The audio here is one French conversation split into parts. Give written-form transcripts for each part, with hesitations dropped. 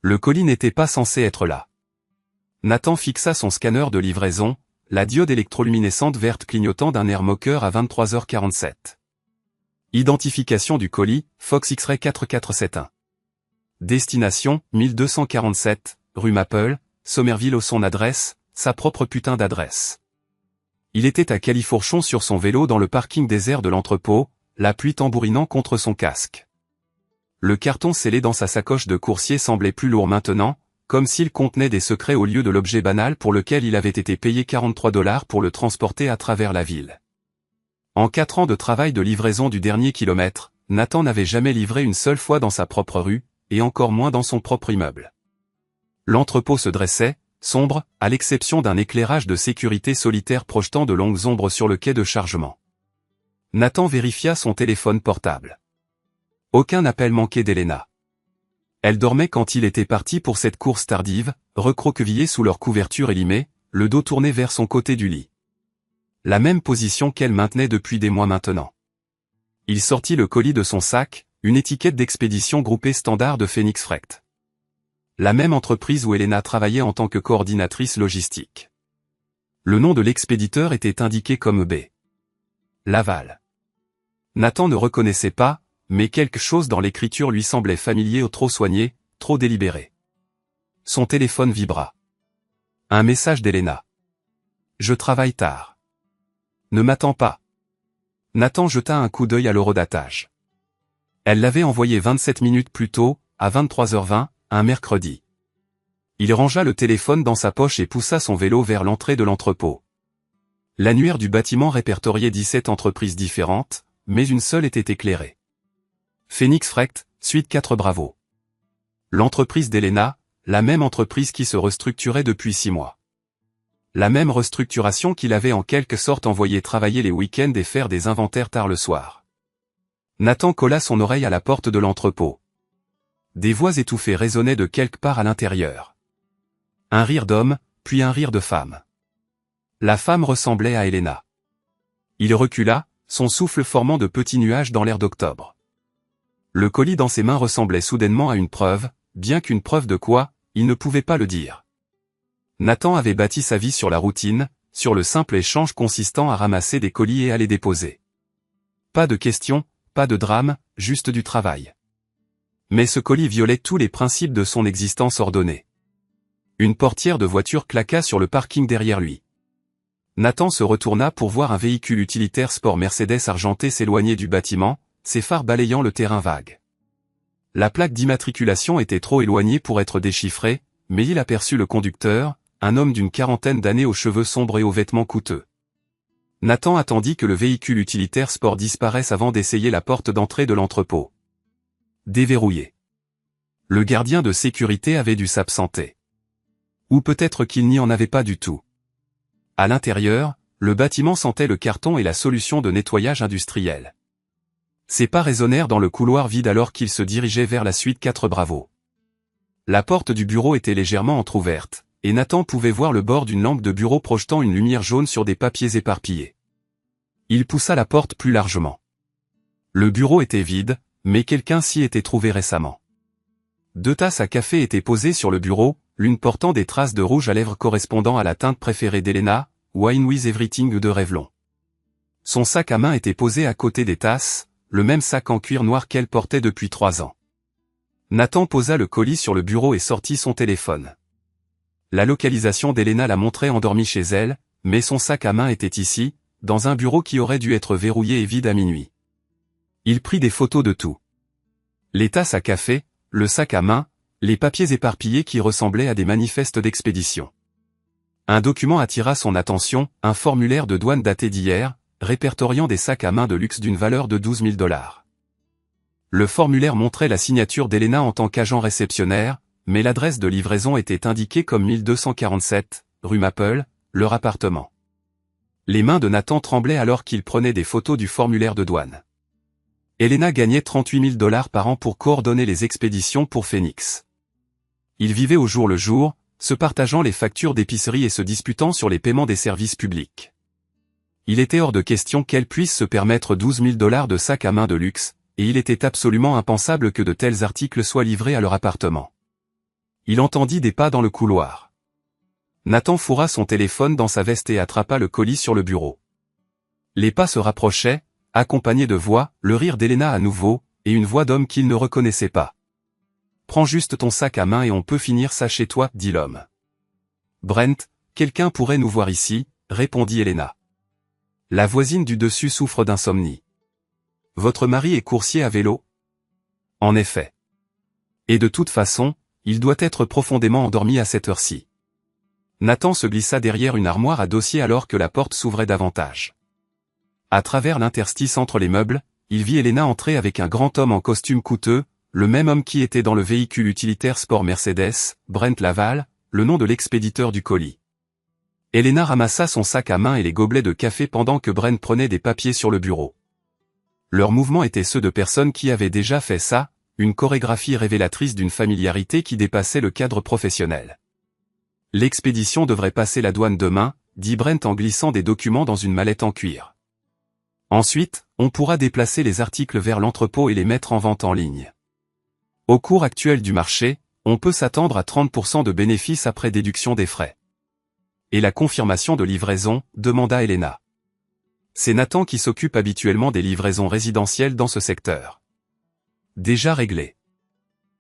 Le colis n'était pas censé être là. Nathan fixa son scanner de livraison, la diode électroluminescente verte clignotant d'un air moqueur à 23h47. Identification du colis, Fox X-Ray 4471. Destination, 1247, rue Maple, Somerville. Son adresse, sa propre putain d'adresse. Il était à califourchon sur son vélo dans le parking désert de l'entrepôt, la pluie tambourinant contre son casque. Le carton scellé dans sa sacoche de coursier semblait plus lourd maintenant, comme s'il contenait des secrets au lieu de l'objet banal pour lequel il avait été payé 43 $ pour le transporter à travers la ville. En 4 ans de travail de livraison du dernier kilomètre, Nathan n'avait jamais livré une seule fois dans sa propre rue, et encore moins dans son propre immeuble. L'entrepôt se dressait, sombre, à l'exception d'un éclairage de sécurité solitaire projetant de longues ombres sur le quai de chargement. Nathan vérifia son téléphone portable. Aucun appel manqué d'Elena. Elle dormait quand il était parti pour cette course tardive, recroquevillée sous leur couverture élimée, le dos tourné vers son côté du lit. La même position qu'elle maintenait depuis des mois maintenant. Il sortit le colis de son sac, une étiquette d'expédition groupée standard de Phoenix Freight. La même entreprise où Elena travaillait en tant que coordinatrice logistique. Le nom de l'expéditeur était indiqué comme B. Laval. Nathan ne reconnaissait pas, mais quelque chose dans l'écriture lui semblait familier ou trop soigné, trop délibéré. Son téléphone vibra. Un message d'Elena. Je travaille tard. Ne m'attends pas. Nathan jeta un coup d'œil à l'horodatage. Elle l'avait envoyé 27 minutes plus tôt, à 23h20, un mercredi. Il rangea le téléphone dans sa poche et poussa son vélo vers l'entrée de l'entrepôt. L'annuaire du bâtiment répertoriait 17 entreprises différentes, mais une seule était éclairée. Phoenix Freight, suite 4 Bravo. L'entreprise d'Elena, la même entreprise qui se restructurait depuis 6 mois. La même restructuration qu'il avait en quelque sorte envoyé travailler les week-ends et faire des inventaires tard le soir. Nathan colla son oreille à la porte de l'entrepôt. Des voix étouffées résonnaient de quelque part à l'intérieur. Un rire d'homme, puis un rire de femme. La femme ressemblait à Elena. Il recula, son souffle formant de petits nuages dans l'air d'octobre. Le colis dans ses mains ressemblait soudainement à une preuve, bien qu'une preuve de quoi, il ne pouvait pas le dire. Nathan avait bâti sa vie sur la routine, sur le simple échange consistant à ramasser des colis et à les déposer. Pas de questions, pas de drame, juste du travail. Mais ce colis violait tous les principes de son existence ordonnée. Une portière de voiture claqua sur le parking derrière lui. Nathan se retourna pour voir un véhicule utilitaire sport Mercedes argenté s'éloigner du bâtiment, ses phares balayant le terrain vague. La plaque d'immatriculation était trop éloignée pour être déchiffrée, mais il aperçut le conducteur, un homme d'une quarantaine d'années aux cheveux sombres et aux vêtements coûteux. Nathan attendit que le véhicule utilitaire sport disparaisse avant d'essayer la porte d'entrée de l'entrepôt. Déverrouillé. Le gardien de sécurité avait dû s'absenter. Ou peut-être qu'il n'y en avait pas du tout. À l'intérieur, le bâtiment sentait le carton et la solution de nettoyage industriel. Ses pas résonnèrent dans le couloir vide alors qu'il se dirigeait vers la suite 4 Bravo. La porte du bureau était légèrement entr'ouverte, et Nathan pouvait voir le bord d'une lampe de bureau projetant une lumière jaune sur des papiers éparpillés. Il poussa la porte plus largement. Le bureau était vide, mais quelqu'un s'y était trouvé récemment. 2 tasses à café étaient posées sur le bureau, l'une portant des traces de rouge à lèvres correspondant à la teinte préférée d'Elena, Wine with Everything de Revlon. Son sac à main était posé à côté des tasses, le même sac en cuir noir qu'elle portait depuis 3 ans. Nathan posa le colis sur le bureau et sortit son téléphone. La localisation d'Elena la montrait endormie chez elle, mais son sac à main était ici, dans un bureau qui aurait dû être verrouillé et vide à minuit. Il prit des photos de tout. Les tasses à café, le sac à main, les papiers éparpillés qui ressemblaient à des manifestes d'expédition. Un document attira son attention, un formulaire de douane daté d'hier, répertoriant des sacs à main de luxe d'une valeur de 12 000 $. Le formulaire montrait la signature d'Elena en tant qu'agent réceptionnaire, mais l'adresse de livraison était indiquée comme 1247, rue Maple, leur appartement. Les mains de Nathan tremblaient alors qu'il prenait des photos du formulaire de douane. Elena gagnait 38 000 $ par an pour coordonner les expéditions pour Phoenix. Ils vivaient au jour le jour, se partageant les factures d'épicerie et se disputant sur les paiements des services publics. Il était hors de question qu'elle puisse se permettre 12 000 $ de sacs à main de luxe, et il était absolument impensable que de tels articles soient livrés à leur appartement. Il entendit des pas dans le couloir. Nathan fourra son téléphone dans sa veste et attrapa le colis sur le bureau. Les pas se rapprochaient, accompagnés de voix, le rire d'Elena à nouveau, et une voix d'homme qu'il ne reconnaissait pas. « Prends juste ton sac à main et on peut finir ça chez toi, » dit l'homme. « Brent, quelqu'un pourrait nous voir ici, » répondit Elena. La voisine du dessus souffre d'insomnie. « Votre mari est coursier à vélo ? » En effet. Et de toute façon, il doit être profondément endormi à cette heure-ci. Nathan se glissa derrière une armoire à dossier alors que la porte s'ouvrait davantage. À travers l'interstice entre les meubles, il vit Elena entrer avec un grand homme en costume coûteux, le même homme qui était dans le véhicule utilitaire sport Mercedes, Brent Laval, le nom de l'expéditeur du colis. Elena ramassa son sac à main et les gobelets de café pendant que Brent prenait des papiers sur le bureau. Leurs mouvements étaient ceux de personnes qui avaient déjà fait ça, une chorégraphie révélatrice d'une familiarité qui dépassait le cadre professionnel. L'expédition devrait passer la douane demain, dit Brent en glissant des documents dans une mallette en cuir. Ensuite, on pourra déplacer les articles vers l'entrepôt et les mettre en vente en ligne. Au cours actuel du marché, on peut s'attendre à 30% de bénéfices après déduction des frais. Et la confirmation de livraison, demanda Elena. C'est Nathan qui s'occupe habituellement des livraisons résidentielles dans ce secteur. Déjà réglé.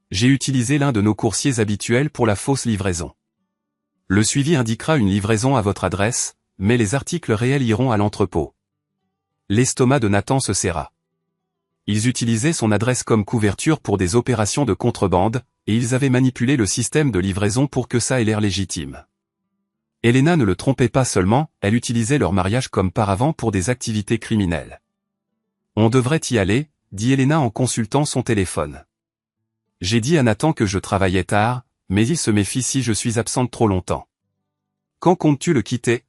J'ai utilisé l'un de nos coursiers habituels pour la fausse livraison. Le suivi indiquera une livraison à votre adresse, mais les articles réels iront à l'entrepôt. L'estomac de Nathan se serra. Ils utilisaient son adresse comme couverture pour des opérations de contrebande, et ils avaient manipulé le système de livraison pour que ça ait l'air légitime. Elena ne le trompait pas seulement, elle utilisait leur mariage comme paravent pour des activités criminelles. On devrait y aller, dit Elena en consultant son téléphone. J'ai dit à Nathan que je travaillais tard, mais il se méfie si je suis absente trop longtemps. Quand comptes-tu le quitter ?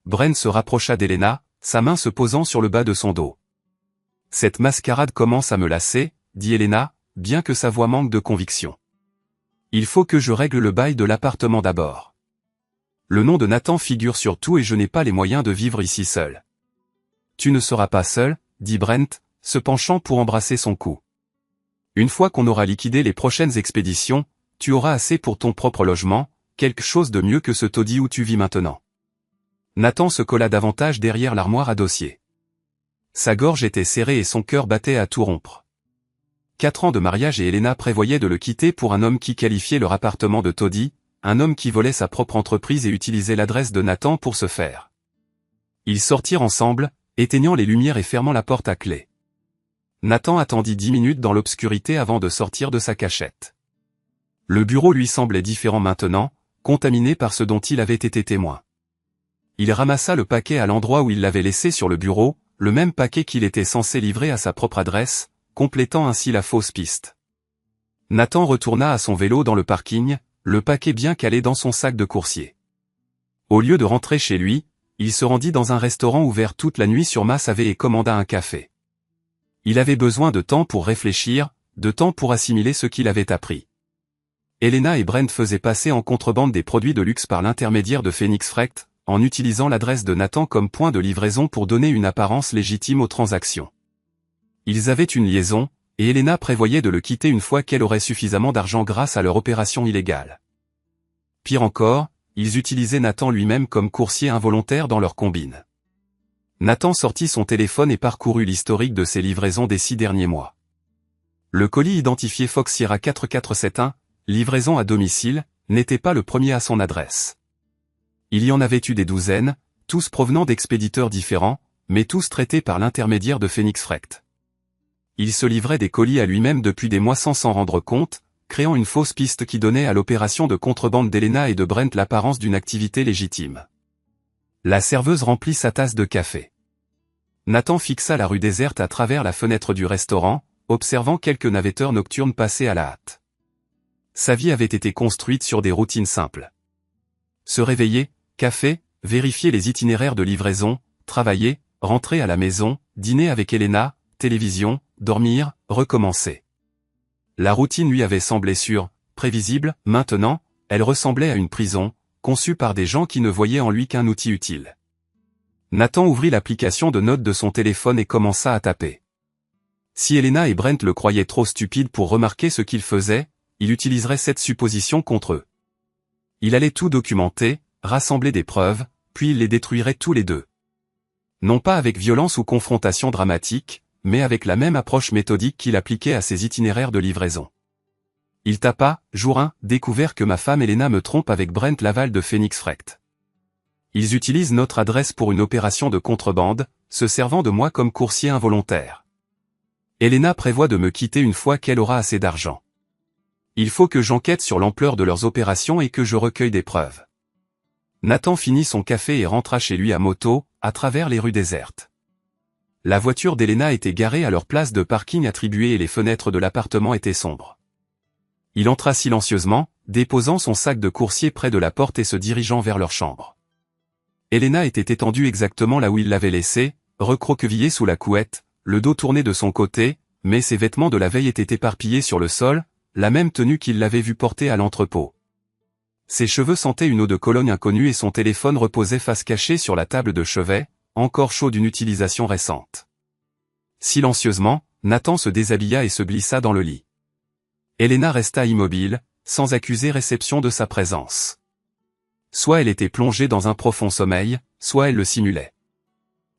Brent se rapprocha d'Elena, sa main se posant sur le bas de son dos. Cette mascarade commence à me lasser, dit Elena, bien que sa voix manque de conviction. Il faut que je règle le bail de l'appartement d'abord. Le nom de Nathan figure sur tout et je n'ai pas les moyens de vivre ici seul. Tu ne seras pas seul, dit Brent, se penchant pour embrasser son cou. Une fois qu'on aura liquidé les prochaines expéditions, tu auras assez pour ton propre logement, quelque chose de mieux que ce taudis où tu vis maintenant. Nathan se colla davantage derrière l'armoire à dossier. Sa gorge était serrée et son cœur battait à tout rompre. 4 ans de mariage et Elena prévoyait de le quitter pour un homme qui qualifiait leur appartement de taudis, un homme qui volait sa propre entreprise et utilisait l'adresse de Nathan pour ce faire. Ils sortirent ensemble, éteignant les lumières et fermant la porte à clé. Nathan attendit 10 minutes dans l'obscurité avant de sortir de sa cachette. Le bureau lui semblait différent maintenant, contaminé par ce dont il avait été témoin. Il ramassa le paquet à l'endroit où il l'avait laissé sur le bureau, le même paquet qu'il était censé livrer à sa propre adresse, complétant ainsi la fausse piste. Nathan retourna à son vélo dans le parking, le paquet bien calé dans son sac de coursier. Au lieu de rentrer chez lui, il se rendit dans un restaurant ouvert toute la nuit sur Mass Ave et commanda un café. Il avait besoin de temps pour réfléchir, de temps pour assimiler ce qu'il avait appris. Elena et Brent faisaient passer en contrebande des produits de luxe par l'intermédiaire de Phoenix Freight, en utilisant l'adresse de Nathan comme point de livraison pour donner une apparence légitime aux transactions. Ils avaient une liaison, et Elena prévoyait de le quitter une fois qu'elle aurait suffisamment d'argent grâce à leur opération illégale. Pire encore, ils utilisaient Nathan lui-même comme coursier involontaire dans leur combine. Nathan sortit son téléphone et parcourut l'historique de ses livraisons des 6 derniers mois. Le colis identifié Fox Sierra 4471, livraison à domicile, n'était pas le premier à son adresse. Il y en avait eu des douzaines, tous provenant d'expéditeurs différents, mais tous traités par l'intermédiaire de Phoenix Freight. Il se livrait des colis à lui-même depuis des mois sans s'en rendre compte, créant une fausse piste qui donnait à l'opération de contrebande d'Elena et de Brent l'apparence d'une activité légitime. La serveuse remplit sa tasse de café. Nathan fixa la rue déserte à travers la fenêtre du restaurant, observant quelques navetteurs nocturnes passer à la hâte. Sa vie avait été construite sur des routines simples. Se réveiller, café, vérifier les itinéraires de livraison, travailler, rentrer à la maison, dîner avec Elena, télévision, dormir, recommencer. La routine lui avait semblé sûre, prévisible, maintenant, elle ressemblait à une prison, conçue par des gens qui ne voyaient en lui qu'un outil utile. Nathan ouvrit l'application de notes de son téléphone et commença à taper. Si Elena et Brent le croyaient trop stupide pour remarquer ce qu'il faisait, il utiliserait cette supposition contre eux. Il allait tout documenter, rassembler des preuves, puis il les détruirait tous les deux. Non pas avec violence ou confrontation dramatique, mais avec la même approche méthodique qu'il appliquait à ses itinéraires de livraison. Il tapa, jour 1, découvert que ma femme Elena me trompe avec Brent Laval de Phoenix Freight. Ils utilisent notre adresse pour une opération de contrebande, se servant de moi comme coursier involontaire. Elena prévoit de me quitter une fois qu'elle aura assez d'argent. Il faut que j'enquête sur l'ampleur de leurs opérations et que je recueille des preuves. Nathan finit son café et rentra chez lui à moto, à travers les rues désertes. La voiture d'Elena était garée à leur place de parking attribuée et les fenêtres de l'appartement étaient sombres. Il entra silencieusement, déposant son sac de coursier près de la porte et se dirigeant vers leur chambre. Elena était étendue exactement là où il l'avait laissée, recroquevillée sous la couette, le dos tourné de son côté, mais ses vêtements de la veille étaient éparpillés sur le sol, la même tenue qu'il l'avait vue porter à l'entrepôt. Ses cheveux sentaient une eau de Cologne inconnue et son téléphone reposait face cachée sur la table de chevet, encore chaud d'une utilisation récente. Silencieusement, Nathan se déshabilla et se glissa dans le lit. Elena resta immobile, sans accuser réception de sa présence. Soit elle était plongée dans un profond sommeil, soit elle le simulait.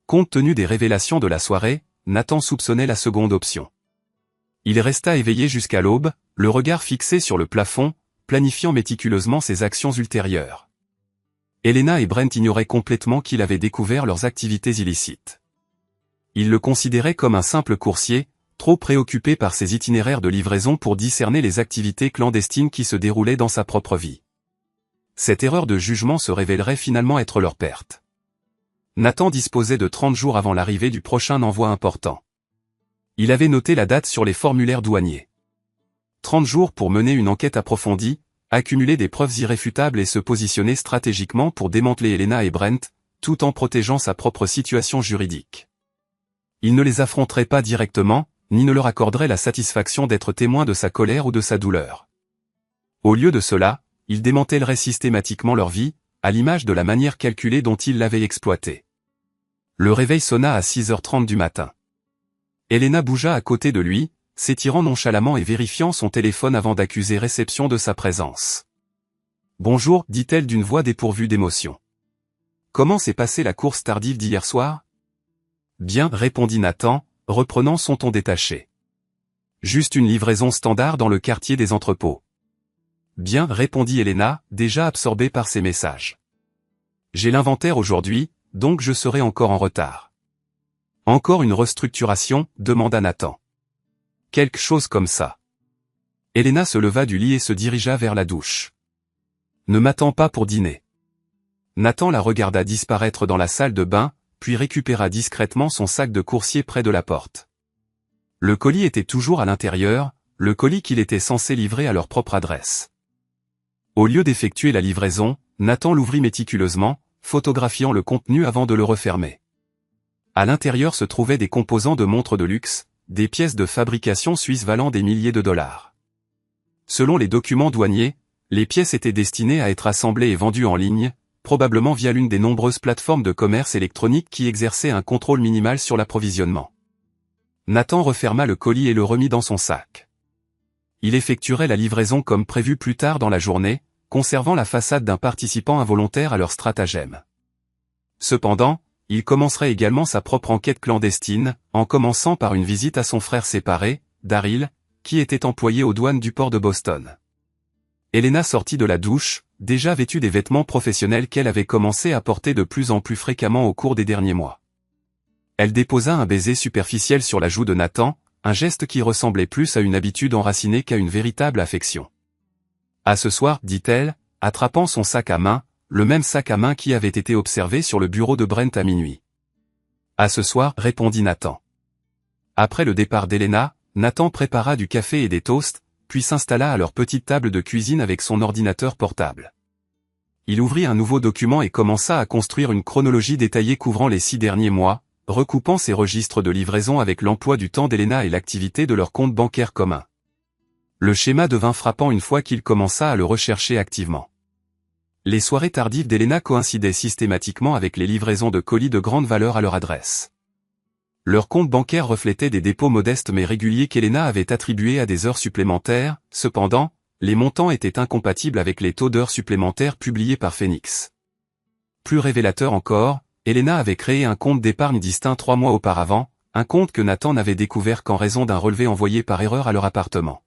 Compte tenu des révélations de la soirée, Nathan soupçonnait la seconde option. Il resta éveillé jusqu'à l'aube, le regard fixé sur le plafond, planifiant méticuleusement ses actions ultérieures. Elena et Brent ignoraient complètement qu'il avait découvert leurs activités illicites. Ils le considéraient comme un simple coursier, trop préoccupé par ses itinéraires de livraison pour discerner les activités clandestines qui se déroulaient dans sa propre vie. Cette erreur de jugement se révélerait finalement être leur perte. Nathan disposait de 30 jours avant l'arrivée du prochain envoi important. Il avait noté la date sur les formulaires douaniers. 30 jours pour mener une enquête approfondie, accumuler des preuves irréfutables et se positionner stratégiquement pour démanteler Elena et Brent, tout en protégeant sa propre situation juridique. Il ne les affronterait pas directement, ni ne leur accorderait la satisfaction d'être témoin de sa colère ou de sa douleur. Au lieu de cela, il démantèlerait systématiquement leur vie, à l'image de la manière calculée dont il l'avait exploitée. Le réveil sonna à 6h30 du matin. Elena bougea à côté de lui, s'étirant nonchalamment et vérifiant son téléphone avant d'accuser réception de sa présence. « Bonjour » dit-elle d'une voix dépourvue d'émotion. « Comment s'est passée la course tardive d'hier soir ?»« Bien » répondit Nathan, reprenant son ton détaché. « Juste une livraison standard dans le quartier des entrepôts. »« Bien » répondit Elena, déjà absorbée par ses messages. « J'ai l'inventaire aujourd'hui, donc je serai encore en retard. »« Encore une restructuration ?» demanda Nathan. « Quelque chose comme ça. » Elena se leva du lit et se dirigea vers la douche. « Ne m'attends pas pour dîner. » Nathan la regarda disparaître dans la salle de bain, puis récupéra discrètement son sac de coursier près de la porte. Le colis était toujours à l'intérieur, le colis qu'il était censé livrer à leur propre adresse. Au lieu d'effectuer la livraison, Nathan l'ouvrit méticuleusement, photographiant le contenu avant de le refermer. À l'intérieur se trouvaient des composants de montres de luxe, des pièces de fabrication suisses valant des milliers de dollars. Selon les documents douaniers, les pièces étaient destinées à être assemblées et vendues en ligne, probablement via l'une des nombreuses plateformes de commerce électronique qui exerçaient un contrôle minimal sur l'approvisionnement. Nathan referma le colis et le remit dans son sac. Il effectuerait la livraison comme prévu plus tard dans la journée, conservant la façade d'un participant involontaire à leur stratagème. Cependant, il commencerait également sa propre enquête clandestine, en commençant par une visite à son frère séparé, Daryl, qui était employé aux douanes du port de Boston. Elena sortit de la douche, déjà vêtue des vêtements professionnels qu'elle avait commencé à porter de plus en plus fréquemment au cours des derniers mois. Elle déposa un baiser superficiel sur la joue de Nathan, un geste qui ressemblait plus à une habitude enracinée qu'à une véritable affection. « À ce soir » dit-elle, attrapant son sac à main, le même sac à main qui avait été observé sur le bureau de Brent à minuit. « À ce soir » répondit Nathan. Après le départ d'Elena, Nathan prépara du café et des toasts, puis s'installa à leur petite table de cuisine avec son ordinateur portable. Il ouvrit un nouveau document et commença à construire une chronologie détaillée couvrant les 6 derniers mois, recoupant ses registres de livraison avec l'emploi du temps d'Elena et l'activité de leur compte bancaire commun. Le schéma devint frappant une fois qu'il commença à le rechercher activement. Les soirées tardives d'Elena coïncidaient systématiquement avec les livraisons de colis de grande valeur à leur adresse. Leur compte bancaire reflétait des dépôts modestes mais réguliers qu'Elena avait attribués à des heures supplémentaires, cependant, les montants étaient incompatibles avec les taux d'heures supplémentaires publiés par Phoenix. Plus révélateur encore, Elena avait créé un compte d'épargne distinct 3 mois auparavant, un compte que Nathan n'avait découvert qu'en raison d'un relevé envoyé par erreur à leur appartement.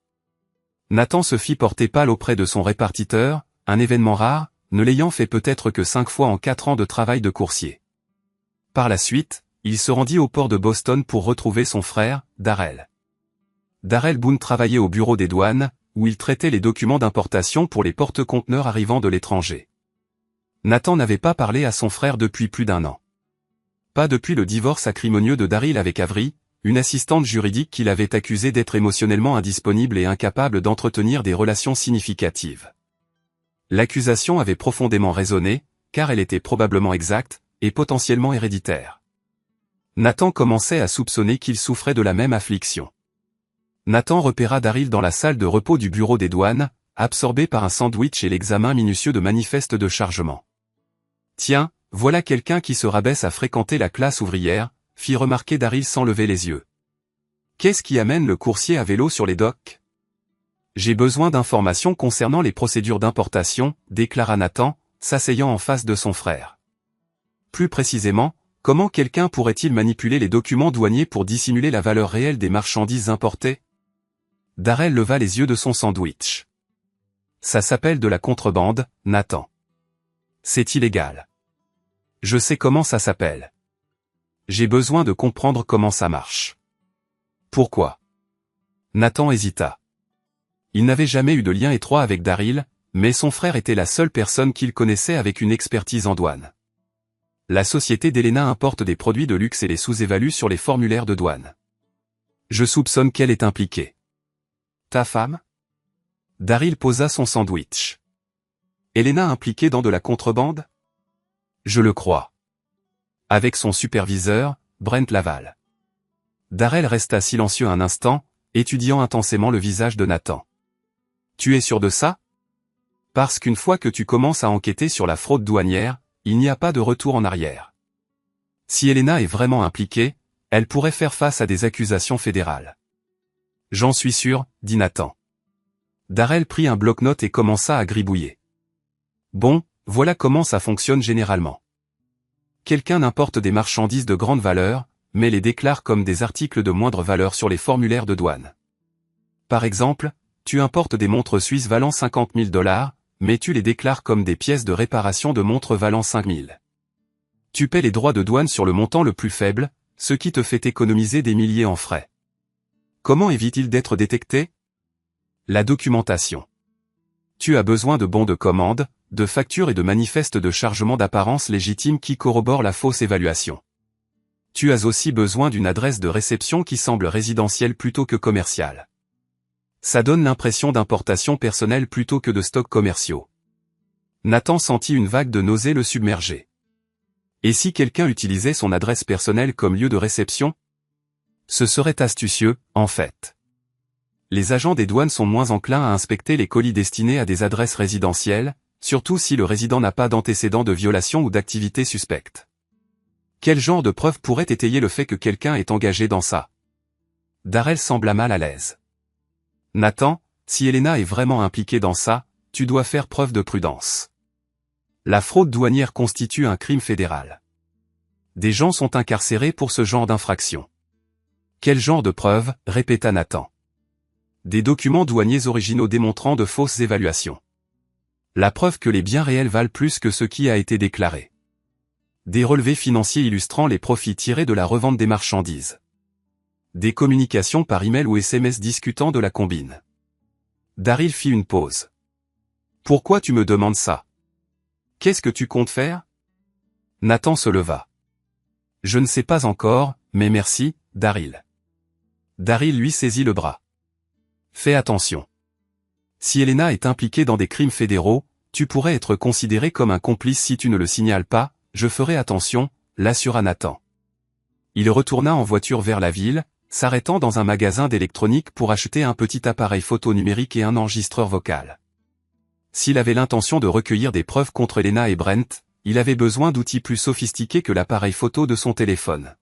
Nathan se fit porter pâle auprès de son répartiteur, un événement rare, ne l'ayant fait peut-être que 5 fois en 4 ans de travail de coursier. Par la suite, il se rendit au port de Boston pour retrouver son frère, Darrell. Darrell Boone travaillait au bureau des douanes, où il traitait les documents d'importation pour les porte-conteneurs arrivant de l'étranger. Nathan n'avait pas parlé à son frère depuis plus d'1 an. Pas depuis le divorce acrimonieux de Daryl avec Avery, une assistante juridique qu'il avait accusée d'être émotionnellement indisponible et incapable d'entretenir des relations significatives. L'accusation avait profondément résonné, car elle était probablement exacte, et potentiellement héréditaire. Nathan commençait à soupçonner qu'il souffrait de la même affliction. Nathan repéra Daryl dans la salle de repos du bureau des douanes, absorbé par un sandwich et l'examen minutieux de manifestes de chargement. Tiens, voilà quelqu'un qui se rabaisse à fréquenter la classe ouvrière, fit remarquer Daryl sans lever les yeux. Qu'est-ce qui amène le coursier à vélo sur les docks? J'ai besoin d'informations concernant les procédures d'importation, déclara Nathan, s'asseyant en face de son frère. Plus précisément, comment quelqu'un pourrait-il manipuler les documents douaniers pour dissimuler la valeur réelle des marchandises importées? Darrell leva les yeux de son sandwich. Ça s'appelle de la contrebande, Nathan. C'est illégal. Je sais comment ça s'appelle. J'ai besoin de comprendre comment ça marche. Pourquoi? Nathan hésita. Il n'avait jamais eu de lien étroit avec Daryl, mais son frère était la seule personne qu'il connaissait avec une expertise en douane. La société d'Elena importe des produits de luxe et les sous-évalue sur les formulaires de douane. Je soupçonne qu'elle est impliquée. Ta femme? Daryl posa son sandwich. Elena impliquée dans de la contrebande? Je le crois. Avec son superviseur, Brent Laval. Darrell resta silencieux un instant, étudiant intensément le visage de Nathan. Tu es sûr de ça? Parce qu'une fois que tu commences à enquêter sur la fraude douanière, il n'y a pas de retour en arrière. Si Elena est vraiment impliquée, elle pourrait faire face à des accusations fédérales. J'en suis sûr, dit Nathan. Darrell prit un bloc-notes et commença à gribouiller. Bon, voilà comment ça fonctionne généralement. Quelqu'un importe des marchandises de grande valeur, mais les déclare comme des articles de moindre valeur sur les formulaires de douane. Par exemple, tu importes des montres suisses valant 50 000 $, mais tu les déclares comme des pièces de réparation de montres valant 5 000. Tu paies les droits de douane sur le montant le plus faible, ce qui te fait économiser des milliers en frais. Comment évite-t-il d'être détecté? La documentation. Tu as besoin de bons de commande, de factures et de manifestes de chargement d'apparence légitime qui corroborent la fausse évaluation. Tu as aussi besoin d'une adresse de réception qui semble résidentielle plutôt que commerciale. Ça donne l'impression d'importation personnelle plutôt que de stocks commerciaux. Nathan sentit une vague de nausée le submerger. Et si quelqu'un utilisait son adresse personnelle comme lieu de réception? Ce serait astucieux, en fait. Les agents des douanes sont moins enclins à inspecter les colis destinés à des adresses résidentielles, surtout si le résident n'a pas d'antécédent de violation ou d'activité suspecte. Quel genre de preuve pourrait étayer le fait que quelqu'un est engagé dans ça? Darrell sembla mal à l'aise. Nathan, si Elena est vraiment impliquée dans ça, tu dois faire preuve de prudence. La fraude douanière constitue un crime fédéral. Des gens sont incarcérés pour ce genre d'infraction. Quel genre de preuve? Répéta Nathan. Des documents douaniers originaux démontrant de fausses évaluations. La preuve que les biens réels valent plus que ce qui a été déclaré. Des relevés financiers illustrant les profits tirés de la revente des marchandises. Des communications par email ou SMS discutant de la combine. Daryl fit une pause. Pourquoi tu me demandes ça? Qu'est-ce que tu comptes faire? Nathan se leva. Je ne sais pas encore, mais merci, Daryl. Daryl lui saisit le bras. Fais attention. Si Elena est impliquée dans des crimes fédéraux, tu pourrais être considéré comme un complice si tu ne le signales pas, je ferai attention, l'assura Nathan. Il retourna en voiture vers la ville, s'arrêtant dans un magasin d'électronique pour acheter un petit appareil photo numérique et un enregistreur vocal. S'il avait l'intention de recueillir des preuves contre Elena et Brent, il avait besoin d'outils plus sophistiqués que l'appareil photo de son téléphone.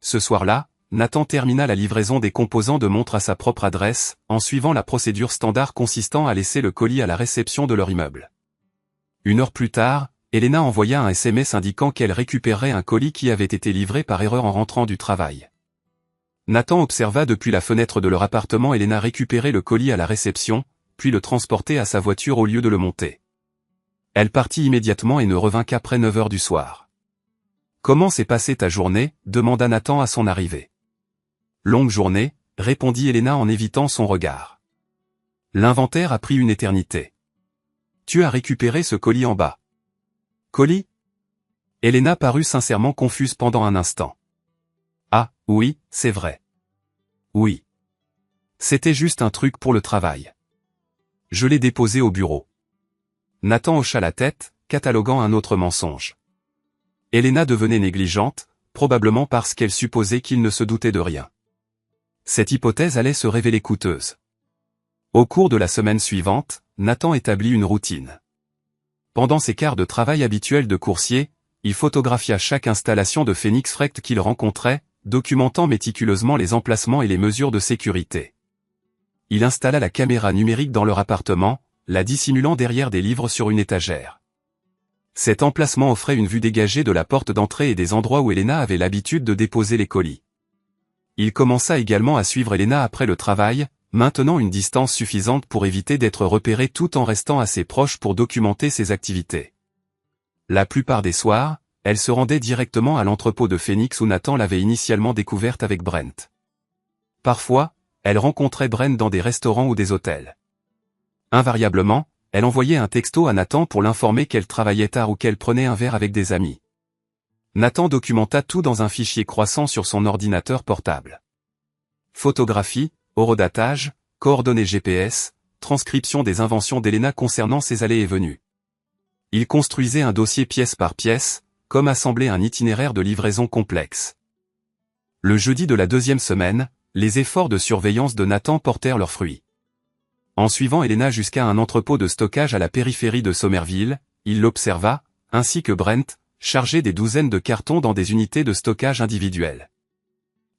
Ce soir-là, Nathan termina la livraison des composants de montre à sa propre adresse, en suivant la procédure standard consistant à laisser le colis à la réception de leur immeuble. 1 heure plus tard, Elena envoya un SMS indiquant qu'elle récupérerait un colis qui avait été livré par erreur en rentrant du travail. Nathan observa depuis la fenêtre de leur appartement Elena récupérer le colis à la réception, puis le transporter à sa voiture au lieu de le monter. Elle partit immédiatement et ne revint qu'après 9 heures du soir. « Comment s'est passée ta journée ?» demanda Nathan à son arrivée. « Longue journée », répondit Elena en évitant son regard. « L'inventaire a pris une éternité. Tu as récupéré ce colis en bas. »« Colis ?» Elena parut sincèrement confuse pendant un instant. « Ah, oui, c'est vrai. Oui. C'était juste un truc pour le travail. Je l'ai déposé au bureau. » Nathan hocha la tête, cataloguant un autre mensonge. Elena devenait négligente, probablement parce qu'elle supposait qu'il ne se doutait de rien. Cette hypothèse allait se révéler coûteuse. Au cours de la semaine suivante, Nathan établit une routine. Pendant ses quarts de travail habituels de coursier, il photographia chaque installation de Phoenix Frecht qu'il rencontrait, documentant méticuleusement les emplacements et les mesures de sécurité. Il installa la caméra numérique dans leur appartement, la dissimulant derrière des livres sur une étagère. Cet emplacement offrait une vue dégagée de la porte d'entrée et des endroits où Elena avait l'habitude de déposer les colis. Il commença également à suivre Elena après le travail, maintenant une distance suffisante pour éviter d'être repéré tout en restant assez proche pour documenter ses activités. La plupart des soirs, elle se rendait directement à l'entrepôt de Phoenix où Nathan l'avait initialement découverte avec Brent. Parfois, elle rencontrait Brent dans des restaurants ou des hôtels. Invariablement, elle envoyait un texto à Nathan pour l'informer qu'elle travaillait tard ou qu'elle prenait un verre avec des amis. Nathan documenta tout dans un fichier croissant sur son ordinateur portable. Photographie, horodatage, coordonnées GPS, transcription des inventions d'Elena concernant ses allées et venues. Il construisait un dossier pièce par pièce, comme assembler un itinéraire de livraison complexe. Le jeudi de la 2e semaine, les efforts de surveillance de Nathan portèrent leurs fruits. En suivant Elena jusqu'à un entrepôt de stockage à la périphérie de Somerville, il l'observa, ainsi que Brent, chargés des douzaines de cartons dans des unités de stockage individuelles.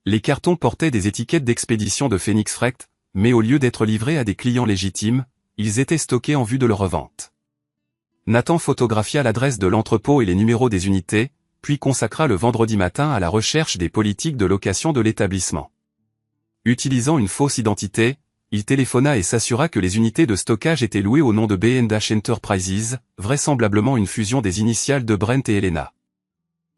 Les cartons portaient des étiquettes d'expédition de Phoenix Frecht, mais au lieu d'être livrés à des clients légitimes, ils étaient stockés en vue de leur revente. Nathan photographia l'adresse de l'entrepôt et les numéros des unités, puis consacra le vendredi matin à la recherche des politiques de location de l'établissement. Utilisant une fausse identité, il téléphona et s'assura que les unités de stockage étaient louées au nom de B&H Enterprises, vraisemblablement une fusion des initiales de Brent et Elena.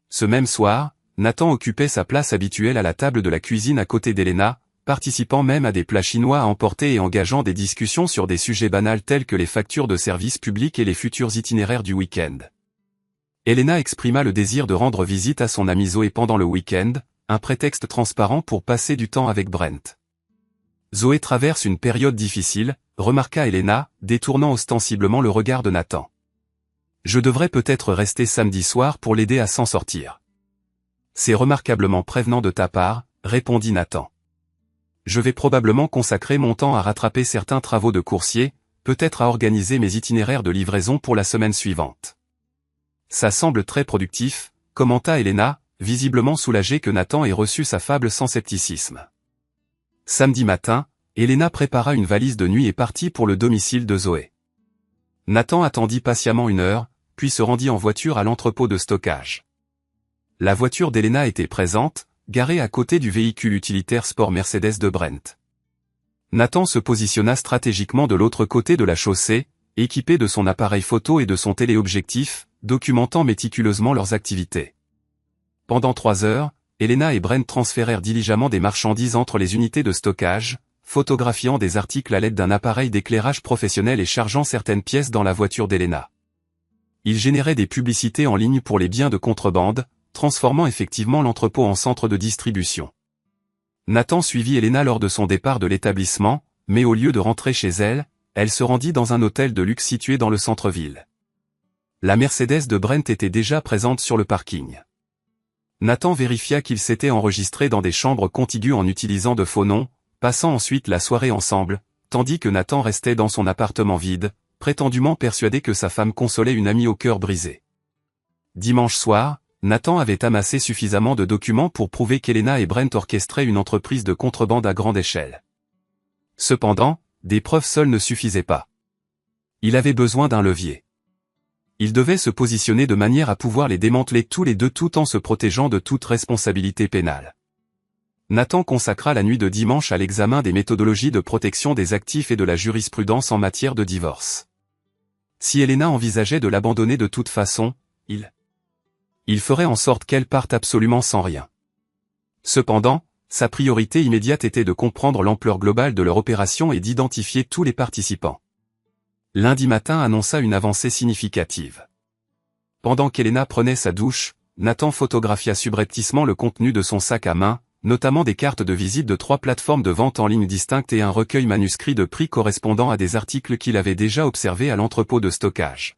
Ce même soir, Nathan occupait sa place habituelle à la table de la cuisine à côté d'Elena, participant même à des plats chinois à emporter et engageant des discussions sur des sujets banals tels que les factures de services publics et les futurs itinéraires du week-end. Elena exprima le désir de rendre visite à son amie Zoé pendant le week-end, un prétexte transparent pour passer du temps avec Brent. Zoé traverse une période difficile, remarqua Elena, détournant ostensiblement le regard de Nathan. Je devrais peut-être rester samedi soir pour l'aider à s'en sortir. C'est remarquablement prévenant de ta part, répondit Nathan. Je vais probablement consacrer mon temps à rattraper certains travaux de coursier, peut-être à organiser mes itinéraires de livraison pour la semaine suivante. Ça semble très productif, commenta Elena, visiblement soulagée que Nathan ait reçu sa fable sans scepticisme. Samedi matin, Elena prépara une valise de nuit et partit pour le domicile de Zoé. Nathan attendit patiemment 1 heure, puis se rendit en voiture à l'entrepôt de stockage. La voiture d'Elena était présente, garée à côté du véhicule utilitaire sport Mercedes de Brent. Nathan se positionna stratégiquement de l'autre côté de la chaussée, équipé de son appareil photo et de son téléobjectif, documentant méticuleusement leurs activités. Pendant 3 heures, Elena et Brent transférèrent diligemment des marchandises entre les unités de stockage, photographiant des articles à l'aide d'un appareil d'éclairage professionnel et chargeant certaines pièces dans la voiture d'Elena. Ils généraient des publicités en ligne pour les biens de contrebande, transformant effectivement l'entrepôt en centre de distribution. Nathan suivit Elena lors de son départ de l'établissement, mais au lieu de rentrer chez elle, elle se rendit dans un hôtel de luxe situé dans le centre-ville. La Mercedes de Brent était déjà présente sur le parking. Nathan vérifia qu'ils s'étaient enregistrés dans des chambres contiguës en utilisant de faux noms, passant ensuite la soirée ensemble, tandis que Nathan restait dans son appartement vide, prétendument persuadé que sa femme consolait une amie au cœur brisé. Dimanche soir, Nathan avait amassé suffisamment de documents pour prouver qu'Elena et Brent orchestraient une entreprise de contrebande à grande échelle. Cependant, des preuves seules ne suffisaient pas. Il avait besoin d'un levier. Il devait se positionner de manière à pouvoir les démanteler tous les deux tout en se protégeant de toute responsabilité pénale. Nathan consacra la nuit de dimanche à l'examen des méthodologies de protection des actifs et de la jurisprudence en matière de divorce. Si Elena envisageait de l'abandonner de toute façon, il ferait en sorte qu'elle parte absolument sans rien. Cependant, sa priorité immédiate était de comprendre l'ampleur globale de leur opération et d'identifier tous les participants. Lundi matin annonça une avancée significative. Pendant qu'Elena prenait sa douche, Nathan photographia subrepticement le contenu de son sac à main, notamment des cartes de visite de 3 plateformes de vente en ligne distinctes et un recueil manuscrit de prix correspondant à des articles qu'il avait déjà observés à l'entrepôt de stockage.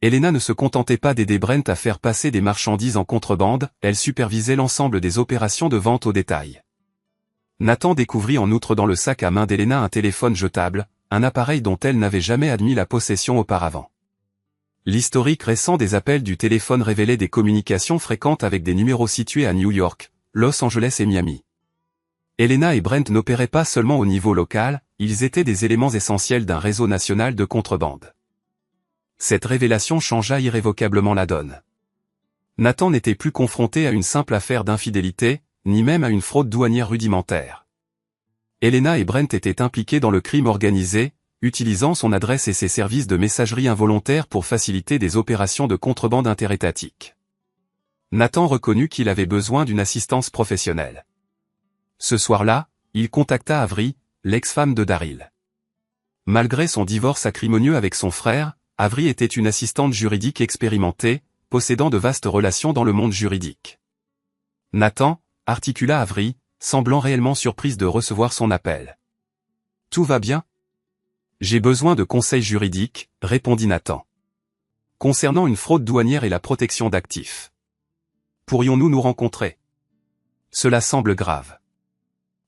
Elena ne se contentait pas d'aider Brent à faire passer des marchandises en contrebande, elle supervisait l'ensemble des opérations de vente au détail. Nathan découvrit en outre dans le sac à main d'Elena un téléphone jetable, un appareil dont elle n'avait jamais admis la possession auparavant. L'historique récent des appels du téléphone révélait des communications fréquentes avec des numéros situés à New York, Los Angeles et Miami. Elena et Brent n'opéraient pas seulement au niveau local, ils étaient des éléments essentiels d'un réseau national de contrebande. Cette révélation changea irrévocablement la donne. Nathan n'était plus confronté à une simple affaire d'infidélité, ni même à une fraude douanière rudimentaire. Elena et Brent étaient impliqués dans le crime organisé, utilisant son adresse et ses services de messagerie involontaire pour faciliter des opérations de contrebande interétatique. Nathan reconnut qu'il avait besoin d'une assistance professionnelle. Ce soir-là, il contacta Avery, l'ex-femme de Daryl. Malgré son divorce acrimonieux avec son frère, Avery était une assistante juridique expérimentée, possédant de vastes relations dans le monde juridique. Nathan, articula Avery, semblant réellement surprise de recevoir son appel. « Tout va bien ? » « J'ai besoin de conseils juridiques, » répondit Nathan. « Concernant une fraude douanière et la protection d'actifs. Pourrions-nous nous rencontrer ? Cela semble grave.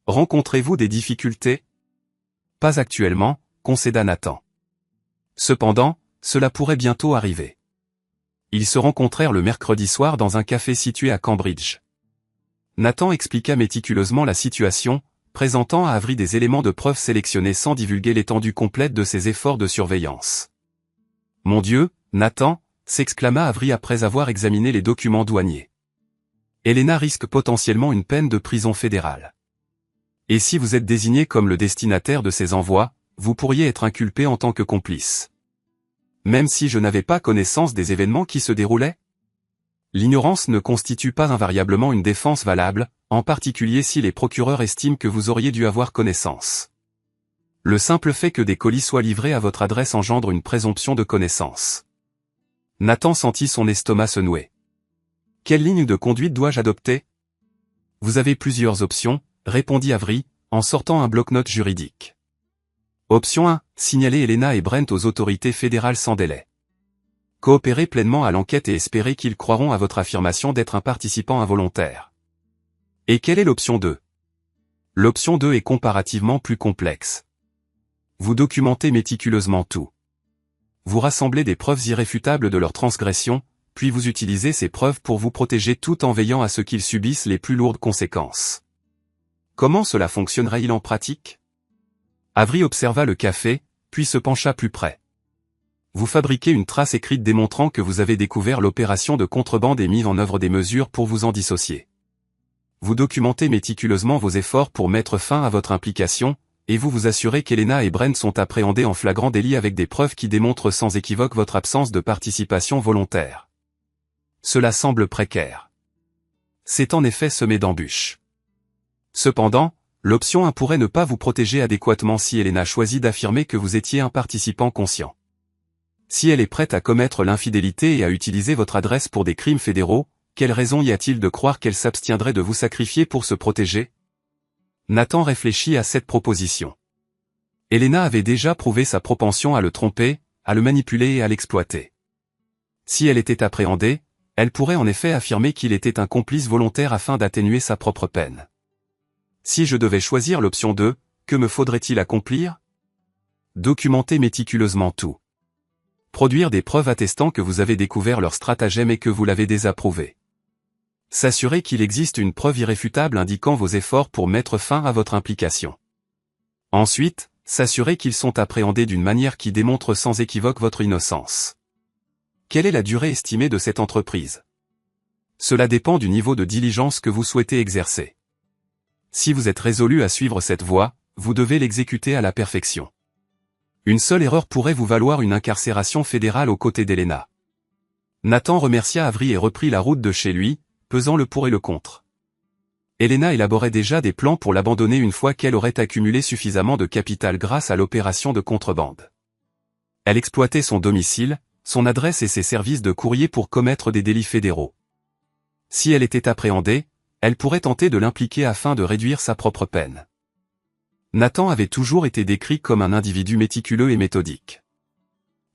Rencontrez-vous des difficultés ? Pas actuellement, concéda Nathan. Cependant, cela pourrait bientôt arriver. Ils se rencontrèrent le mercredi soir dans un café situé à Cambridge. Nathan expliqua méticuleusement la situation, présentant à Avery des éléments de preuve sélectionnés sans divulguer l'étendue complète de ses efforts de surveillance. « Mon Dieu, Nathan !» s'exclama Avery après avoir examiné les documents douaniers. « Elena risque potentiellement une peine de prison fédérale. Et si vous êtes désigné comme le destinataire de ces envois, vous pourriez être inculpé en tant que complice. Même si je n'avais pas connaissance des événements qui se déroulaient ? L'ignorance ne constitue pas invariablement une défense valable, en particulier si les procureurs estiment que vous auriez dû avoir connaissance. Le simple fait que des colis soient livrés à votre adresse engendre une présomption de connaissance. » Nathan sentit son estomac se nouer. « Quelle ligne de conduite dois-je adopter ? » « Vous avez plusieurs options, » répondit Avery, en sortant un bloc-notes juridique. Option 1. Signaler Elena et Brent aux autorités fédérales sans délai. Coopérez pleinement à l'enquête et espérez qu'ils croiront à votre affirmation d'être un participant involontaire. Et quelle est l'option 2 ? L'option 2 est comparativement plus complexe. Vous documentez méticuleusement tout. Vous rassemblez des preuves irréfutables de leur transgression, puis vous utilisez ces preuves pour vous protéger tout en veillant à ce qu'ils subissent les plus lourdes conséquences. Comment cela fonctionnerait-il en pratique ? Avery observa le café, puis se pencha plus près. Vous fabriquez une trace écrite démontrant que vous avez découvert l'opération de contrebande et mis en œuvre des mesures pour vous en dissocier. Vous documentez méticuleusement vos efforts pour mettre fin à votre implication, et vous vous assurez qu'Elena et Brent sont appréhendés en flagrant délit avec des preuves qui démontrent sans équivoque votre absence de participation volontaire. Cela semble précaire. C'est en effet semé d'embûches. Cependant, l'option 1 pourrait ne pas vous protéger adéquatement si Elena choisit d'affirmer que vous étiez un participant conscient. Si elle est prête à commettre l'infidélité et à utiliser votre adresse pour des crimes fédéraux, quelle raison y a-t-il de croire qu'elle s'abstiendrait de vous sacrifier pour se protéger ? Nathan réfléchit à cette proposition. Elena avait déjà prouvé sa propension à le tromper, à le manipuler et à l'exploiter. Si elle était appréhendée, elle pourrait en effet affirmer qu'il était un complice volontaire afin d'atténuer sa propre peine. Si je devais choisir l'option 2, que me faudrait-il accomplir ? Documenter méticuleusement tout. Produire des preuves attestant que vous avez découvert leur stratagème et que vous l'avez désapprouvé. S'assurer qu'il existe une preuve irréfutable indiquant vos efforts pour mettre fin à votre implication. Ensuite, s'assurer qu'ils sont appréhendés d'une manière qui démontre sans équivoque votre innocence. Quelle est la durée estimée de cette entreprise? Cela dépend du niveau de diligence que vous souhaitez exercer. Si vous êtes résolu à suivre cette voie, vous devez l'exécuter à la perfection. Une seule erreur pourrait vous valoir une incarcération fédérale aux côtés d'Elena. Nathan remercia Avery et reprit la route de chez lui, pesant le pour et le contre. Elena élaborait déjà des plans pour l'abandonner une fois qu'elle aurait accumulé suffisamment de capital grâce à l'opération de contrebande. Elle exploitait son domicile, son adresse et ses services de courrier pour commettre des délits fédéraux. Si elle était appréhendée, elle pourrait tenter de l'impliquer afin de réduire sa propre peine. Nathan avait toujours été décrit comme un individu méticuleux et méthodique.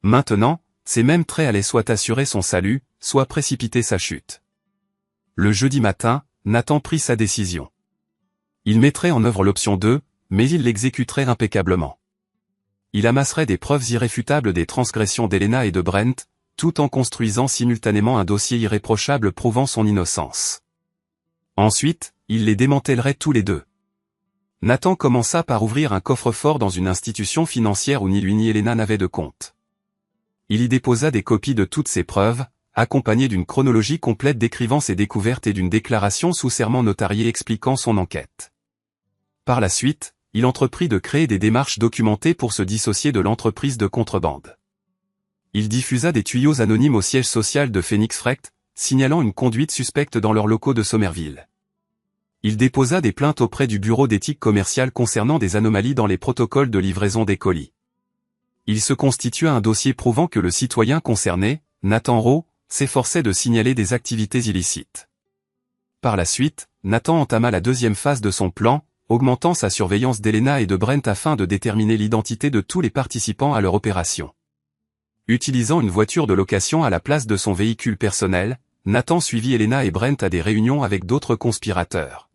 Maintenant, ses mêmes traits allaient soit assurer son salut, soit précipiter sa chute. Le jeudi matin, Nathan prit sa décision. Il mettrait en œuvre l'option 2, mais il l'exécuterait impeccablement. Il amasserait des preuves irréfutables des transgressions d'Elena et de Brent, tout en construisant simultanément un dossier irréprochable prouvant son innocence. Ensuite, il les démantèlerait tous les deux. Nathan commença par ouvrir un coffre-fort dans une institution financière où ni lui ni Elena n'avaient de compte. Il y déposa des copies de toutes ses preuves, accompagnées d'une chronologie complète décrivant ses découvertes et d'une déclaration sous serment notarié expliquant son enquête. Par la suite, il entreprit de créer des démarches documentées pour se dissocier de l'entreprise de contrebande. Il diffusa des tuyaux anonymes au siège social de Phoenix Freight, signalant une conduite suspecte dans leurs locaux de Somerville. Il déposa des plaintes auprès du bureau d'éthique commerciale concernant des anomalies dans les protocoles de livraison des colis. Il se constitua un dossier prouvant que le citoyen concerné, Nathan Rowe, s'efforçait de signaler des activités illicites. Par la suite, Nathan entama la deuxième phase de son plan, augmentant sa surveillance d'Elena et de Brent afin de déterminer l'identité de tous les participants à leur opération. Utilisant une voiture de location à la place de son véhicule personnel, Nathan suivit Elena et Brent à des réunions avec d'autres conspirateurs.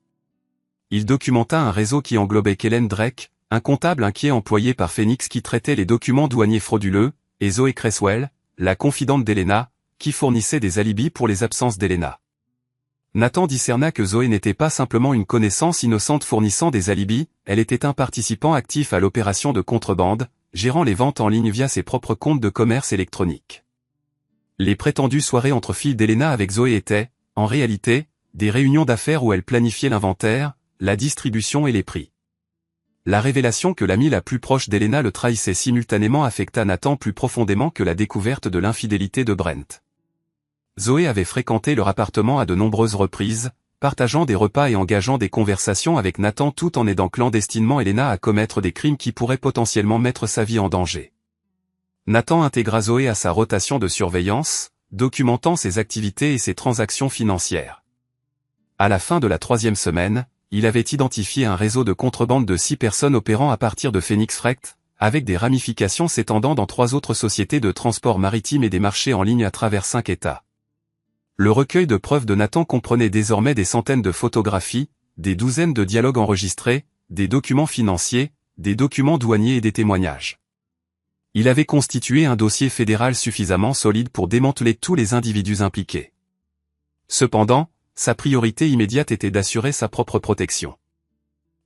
Il documenta un réseau qui englobait Kellen Drake, un comptable inquiet employé par Phoenix qui traitait les documents douaniers frauduleux, et Zoe Cresswell, la confidente d'Elena, qui fournissait des alibis pour les absences d'Elena. Nathan discerna que Zoé n'était pas simplement une connaissance innocente fournissant des alibis, elle était un participant actif à l'opération de contrebande, gérant les ventes en ligne via ses propres comptes de commerce électronique. Les prétendues soirées entre filles d'Elena avec Zoé étaient, en réalité, des réunions d'affaires où elle planifiait l'inventaire, la distribution et les prix. La révélation que l'amie la plus proche d'Elena le trahissait simultanément affecta Nathan plus profondément que la découverte de l'infidélité de Brent. Zoé avait fréquenté leur appartement à de nombreuses reprises, partageant des repas et engageant des conversations avec Nathan tout en aidant clandestinement Elena à commettre des crimes qui pourraient potentiellement mettre sa vie en danger. Nathan intégra Zoé à sa rotation de surveillance, documentant ses activités et ses transactions financières. À la fin de la 3e semaine, il avait identifié un réseau de contrebande de 6 personnes opérant à partir de Phoenix Freight, avec des ramifications s'étendant dans 3 autres sociétés de transport maritime et des marchés en ligne à travers 5 États. Le recueil de preuves de Nathan comprenait désormais des centaines de photographies, des douzaines de dialogues enregistrés, des documents financiers, des documents douaniers et des témoignages. Il avait constitué un dossier fédéral suffisamment solide pour démanteler tous les individus impliqués. Cependant, sa priorité immédiate était d'assurer sa propre protection.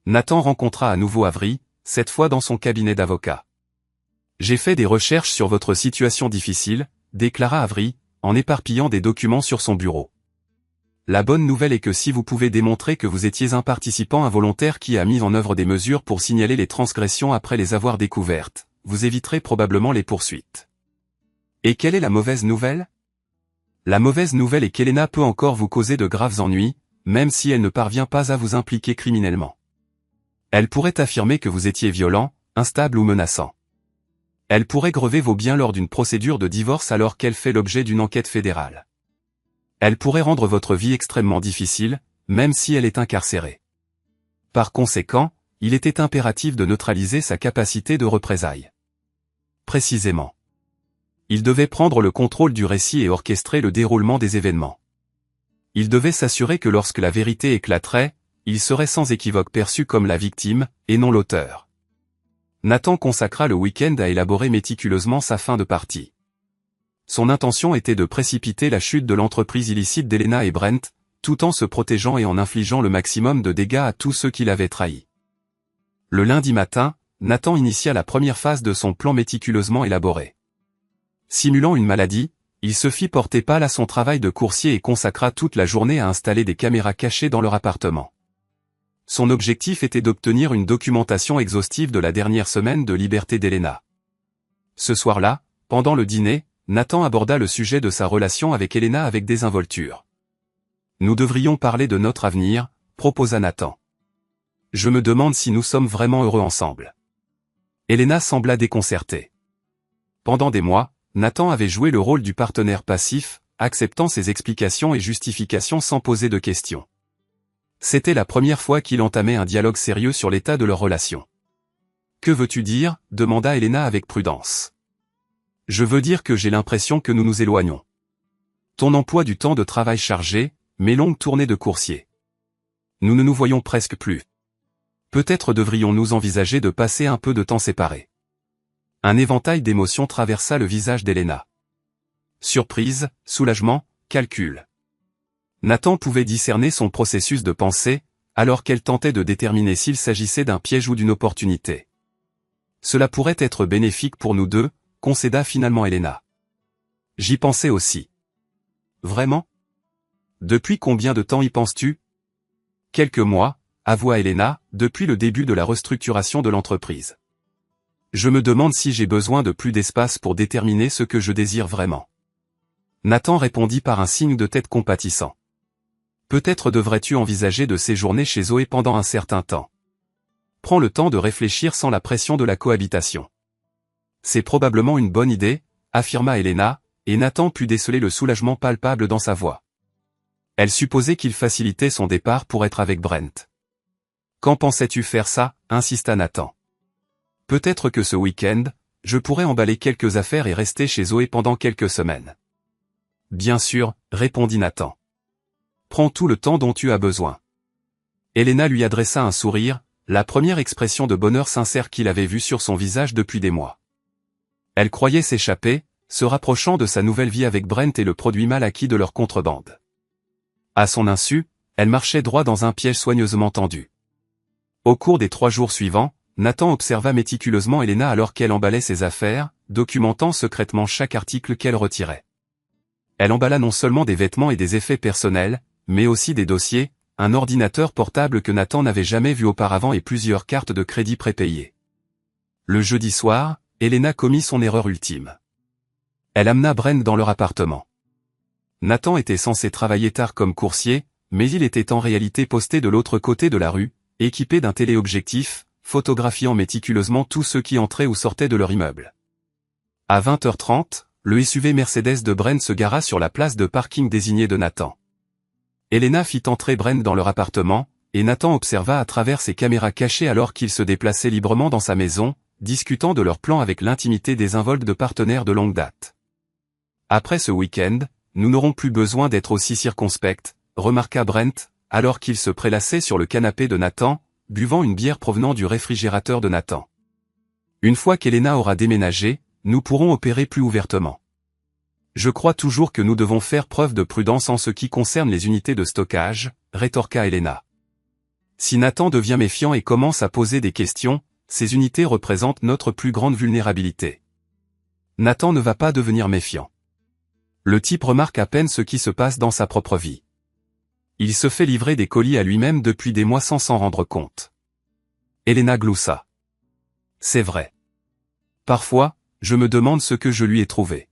Nathan rencontra à nouveau Avery, cette fois dans son cabinet d'avocat. « J'ai fait des recherches sur votre situation difficile », déclara Avery, en éparpillant des documents sur son bureau. La bonne nouvelle est que si vous pouvez démontrer que vous étiez un participant involontaire qui a mis en œuvre des mesures pour signaler les transgressions après les avoir découvertes, vous éviterez probablement les poursuites. Et quelle est la mauvaise nouvelle ? La mauvaise nouvelle est qu'Elena peut encore vous causer de graves ennuis, même si elle ne parvient pas à vous impliquer criminellement. Elle pourrait affirmer que vous étiez violent, instable ou menaçant. Elle pourrait grever vos biens lors d'une procédure de divorce alors qu'elle fait l'objet d'une enquête fédérale. Elle pourrait rendre votre vie extrêmement difficile, même si elle est incarcérée. Par conséquent, il était impératif de neutraliser sa capacité de représailles. Précisément. Il devait prendre le contrôle du récit et orchestrer le déroulement des événements. Il devait s'assurer que lorsque la vérité éclaterait, il serait sans équivoque perçu comme la victime, et non l'auteur. Nathan consacra le week-end à élaborer méticuleusement sa fin de partie. Son intention était de précipiter la chute de l'entreprise illicite d'Elena et Brent, tout en se protégeant et en infligeant le maximum de dégâts à tous ceux qui l'avaient trahi. Le lundi matin, Nathan initia la première phase de son plan méticuleusement élaboré. Simulant une maladie, il se fit porter pâle à son travail de coursier et consacra toute la journée à installer des caméras cachées dans leur appartement. Son objectif était d'obtenir une documentation exhaustive de la dernière semaine de liberté d'Elena. Ce soir-là, pendant le dîner, Nathan aborda le sujet de sa relation avec Elena avec désinvolture. « Nous devrions parler de notre avenir », proposa Nathan. « Je me demande si nous sommes vraiment heureux ensemble. » Elena sembla déconcertée. Pendant des mois, Nathan avait joué le rôle du partenaire passif, acceptant ses explications et justifications sans poser de questions. C'était la première fois qu'il entamait un dialogue sérieux sur l'état de leur relation. « Que veux-tu dire » demanda Elena avec prudence. « Je veux dire que j'ai l'impression que nous nous éloignons. Ton emploi du temps de travail chargé, mes longues tournées de coursier. Nous ne nous voyons presque plus. Peut-être devrions-nous envisager de passer un peu de temps séparés. » Un éventail d'émotions traversa le visage d'Elena. Surprise, soulagement, calcul. Nathan pouvait discerner son processus de pensée, alors qu'elle tentait de déterminer s'il s'agissait d'un piège ou d'une opportunité. Cela pourrait être bénéfique pour nous deux, concéda finalement Elena. J'y pensais aussi. Vraiment? Depuis combien de temps y penses-tu? Quelques mois, avoua Elena, depuis le début de la restructuration de l'entreprise. Je me demande si j'ai besoin de plus d'espace pour déterminer ce que je désire vraiment. Nathan répondit par un signe de tête compatissant. Peut-être devrais-tu envisager de séjourner chez Zoé pendant un certain temps. Prends le temps de réfléchir sans la pression de la cohabitation. C'est probablement une bonne idée, affirma Elena, et Nathan put déceler le soulagement palpable dans sa voix. Elle supposait qu'il facilitait son départ pour être avec Brent. Quand pensais-tu faire ça, insista Nathan. Peut-être que ce week-end, je pourrais emballer quelques affaires et rester chez Zoé pendant quelques semaines. Bien sûr, répondit Nathan. Prends tout le temps dont tu as besoin. Elena lui adressa un sourire, la première expression de bonheur sincère qu'il avait vue sur son visage depuis des mois. Elle croyait s'échapper, se rapprochant de sa nouvelle vie avec Brent et le produit mal acquis de leur contrebande. À son insu, elle marchait droit dans un piège soigneusement tendu. Au cours des 3 jours suivants, Nathan observa méticuleusement Elena alors qu'elle emballait ses affaires, documentant secrètement chaque article qu'elle retirait. Elle emballa non seulement des vêtements et des effets personnels, mais aussi des dossiers, un ordinateur portable que Nathan n'avait jamais vu auparavant et plusieurs cartes de crédit prépayées. Le jeudi soir, Elena commit son erreur ultime. Elle amena Brent dans leur appartement. Nathan était censé travailler tard comme coursier, mais il était en réalité posté de l'autre côté de la rue, équipé d'un téléobjectif, photographiant méticuleusement tous ceux qui entraient ou sortaient de leur immeuble. À 20h30, le SUV Mercedes de Brent se gara sur la place de parking désignée de Nathan. Elena fit entrer Brent dans leur appartement, et Nathan observa à travers ses caméras cachées alors qu'ils se déplaçaient librement dans sa maison, discutant de leurs plans avec l'intimité désinvolte de partenaires de longue date. Après ce week-end, nous n'aurons plus besoin d'être aussi circonspects, remarqua Brent, alors qu'il se prélassait sur le canapé de Nathan, buvant une bière provenant du réfrigérateur de Nathan. Une fois qu'Elena aura déménagé, nous pourrons opérer plus ouvertement. Je crois toujours que nous devons faire preuve de prudence en ce qui concerne les unités de stockage, rétorqua Elena. Si Nathan devient méfiant et commence à poser des questions, ces unités représentent notre plus grande vulnérabilité. Nathan ne va pas devenir méfiant. Le type remarque à peine ce qui se passe dans sa propre vie. Il se fait livrer des colis à lui-même depuis des mois sans s'en rendre compte. Elena gloussa. C'est vrai. Parfois, je me demande ce que je lui ai trouvé.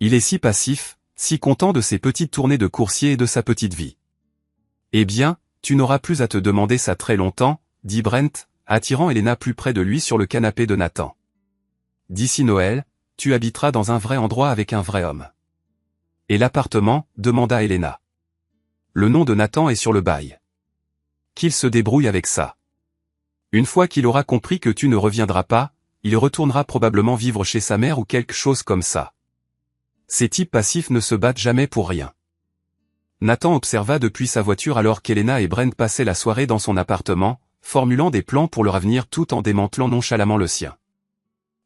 Il est si passif, si content de ses petites tournées de coursier et de sa petite vie. Eh bien, tu n'auras plus à te demander ça très longtemps, dit Brent, attirant Elena plus près de lui sur le canapé de Nathan. D'ici Noël, tu habiteras dans un vrai endroit avec un vrai homme. Et l'appartement, demanda Elena. Le nom de Nathan est sur le bail. Qu'il se débrouille avec ça. Une fois qu'il aura compris que tu ne reviendras pas, il retournera probablement vivre chez sa mère ou quelque chose comme ça. Ces types passifs ne se battent jamais pour rien. Nathan observa depuis sa voiture alors qu'Elena et Brent passaient la soirée dans son appartement, formulant des plans pour leur avenir tout en démantelant nonchalamment le sien.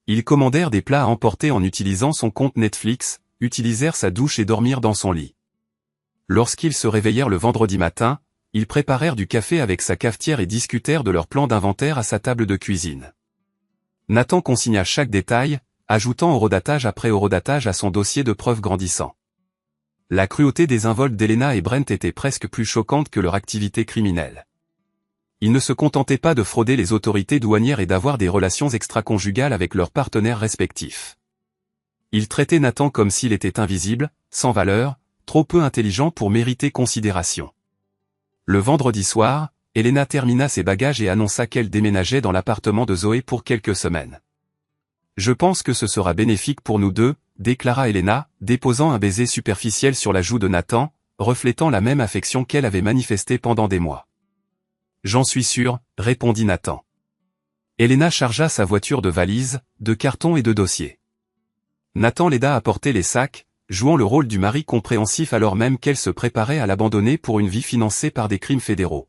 Ils commandèrent des plats à emporter en utilisant son compte Netflix, utilisèrent sa douche et dormirent dans son lit. Lorsqu'ils se réveillèrent le vendredi matin, ils préparèrent du café avec sa cafetière et discutèrent de leur plan d'inventaire à sa table de cuisine. Nathan consigna chaque détail, ajoutant horodatage après horodatage à son dossier de preuves grandissant. La cruauté désinvolte d'Elena et Brent était presque plus choquante que leur activité criminelle. Ils ne se contentaient pas de frauder les autorités douanières et d'avoir des relations extra-conjugales avec leurs partenaires respectifs. Ils traitaient Nathan comme s'il était invisible, sans valeur, trop peu intelligent pour mériter considération. Le vendredi soir, Elena termina ses bagages et annonça qu'elle déménageait dans l'appartement de Zoé pour quelques semaines. « Je pense que ce sera bénéfique pour nous deux », déclara Elena, déposant un baiser superficiel sur la joue de Nathan, reflétant la même affection qu'elle avait manifestée pendant des mois. « J'en suis sûr », répondit Nathan. Elena chargea sa voiture de valises, de cartons et de dossiers. Nathan l'aida à porter les sacs, jouant le rôle du mari compréhensif alors même qu'elle se préparait à l'abandonner pour une vie financée par des crimes fédéraux.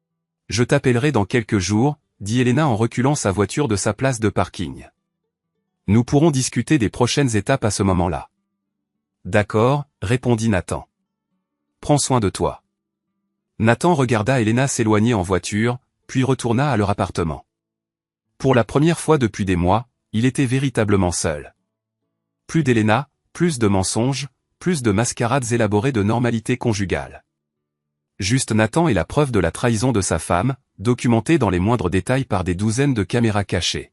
« Je t'appellerai dans quelques jours », dit Elena en reculant sa voiture de sa place de parking. « Nous pourrons discuter des prochaines étapes à ce moment-là. »« D'accord », répondit Nathan. « Prends soin de toi. » Nathan regarda Elena s'éloigner en voiture, puis retourna à leur appartement. Pour la première fois depuis des mois, il était véritablement seul. Plus d'Elena, plus de mensonges, plus de mascarades élaborées de normalité conjugale. Juste Nathan et la preuve de la trahison de sa femme, documentée dans les moindres détails par des douzaines de caméras cachées.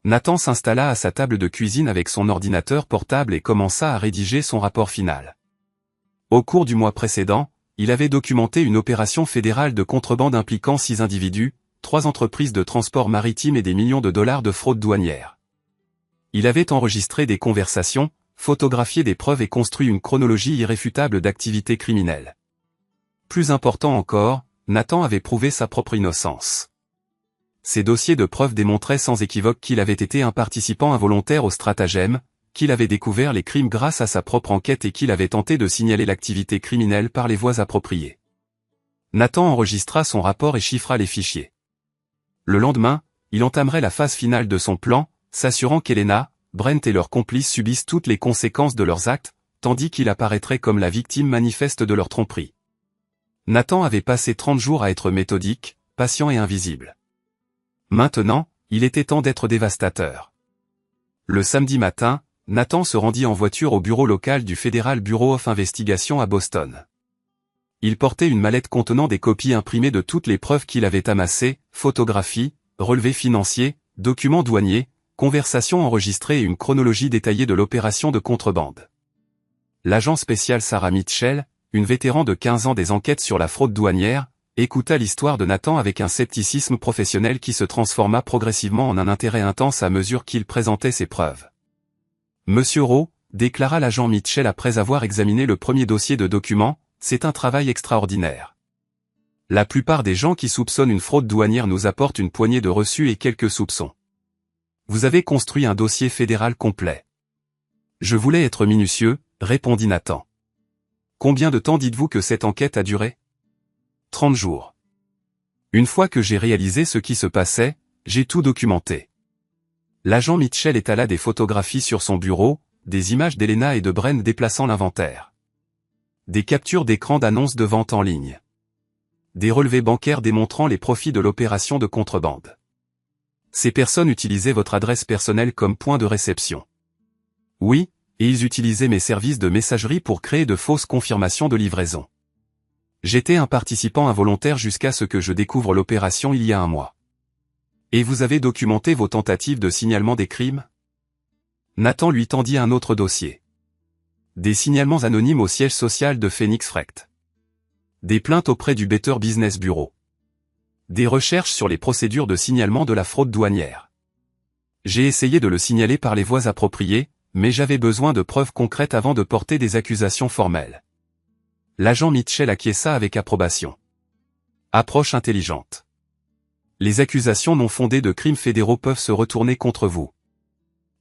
Nathan s'installa à sa table de cuisine avec son ordinateur portable et commença à rédiger son rapport final. Au cours du mois précédent, il avait documenté une opération fédérale de contrebande impliquant 6 individus, 3 entreprises de transport maritime et des millions de dollars de fraude douanière. Il avait enregistré des conversations, photographié des preuves et construit une chronologie irréfutable d'activités criminelles. Plus important encore, Nathan avait prouvé sa propre innocence. Ces dossiers de preuves démontraient sans équivoque qu'il avait été un participant involontaire au stratagème, qu'il avait découvert les crimes grâce à sa propre enquête et qu'il avait tenté de signaler l'activité criminelle par les voies appropriées. Nathan enregistra son rapport et chiffra les fichiers. Le lendemain, il entamerait la phase finale de son plan, s'assurant qu'Elena, Brent et leurs complices subissent toutes les conséquences de leurs actes, tandis qu'il apparaîtrait comme la victime manifeste de leur tromperie. Nathan avait passé 30 jours à être méthodique, patient et invisible. Maintenant, il était temps d'être dévastateur. Le samedi matin, Nathan se rendit en voiture au bureau local du Federal Bureau of Investigation à Boston. Il portait une mallette contenant des copies imprimées de toutes les preuves qu'il avait amassées, photographies, relevés financiers, documents douaniers, conversations enregistrées et une chronologie détaillée de l'opération de contrebande. L'agent spécial Sarah Mitchell, une vétéran de 15 ans des enquêtes sur la fraude douanière, écouta l'histoire de Nathan avec un scepticisme professionnel qui se transforma progressivement en un intérêt intense à mesure qu'il présentait ses preuves. « Monsieur Rowe », déclara l'agent Mitchell après avoir examiné le premier dossier de documents, « c'est un travail extraordinaire. La plupart des gens qui soupçonnent une fraude douanière nous apportent une poignée de reçus et quelques soupçons. Vous avez construit un dossier fédéral complet. » « Je voulais être minutieux », répondit Nathan. « Combien de temps dites-vous que cette enquête a duré ? » 30 jours. Une fois que j'ai réalisé ce qui se passait, j'ai tout documenté. L'agent Mitchell étala des photographies sur son bureau, des images d'Elena et de Brent déplaçant l'inventaire. Des captures d'écran d'annonces de vente en ligne. Des relevés bancaires démontrant les profits de l'opération de contrebande. Ces personnes utilisaient votre adresse personnelle comme point de réception. Oui, et ils utilisaient mes services de messagerie pour créer de fausses confirmations de livraison. J'étais un participant involontaire jusqu'à ce que je découvre l'opération il y a un mois. Et vous avez documenté vos tentatives de signalement des crimes ? Nathan lui tendit un autre dossier. Des signalements anonymes au siège social de Phoenix Freight. Des plaintes auprès du Better Business Bureau. Des recherches sur les procédures de signalement de la fraude douanière. J'ai essayé de le signaler par les voies appropriées, mais j'avais besoin de preuves concrètes avant de porter des accusations formelles. L'agent Mitchell acquiesça avec approbation. Approche intelligente. Les accusations non fondées de crimes fédéraux peuvent se retourner contre vous.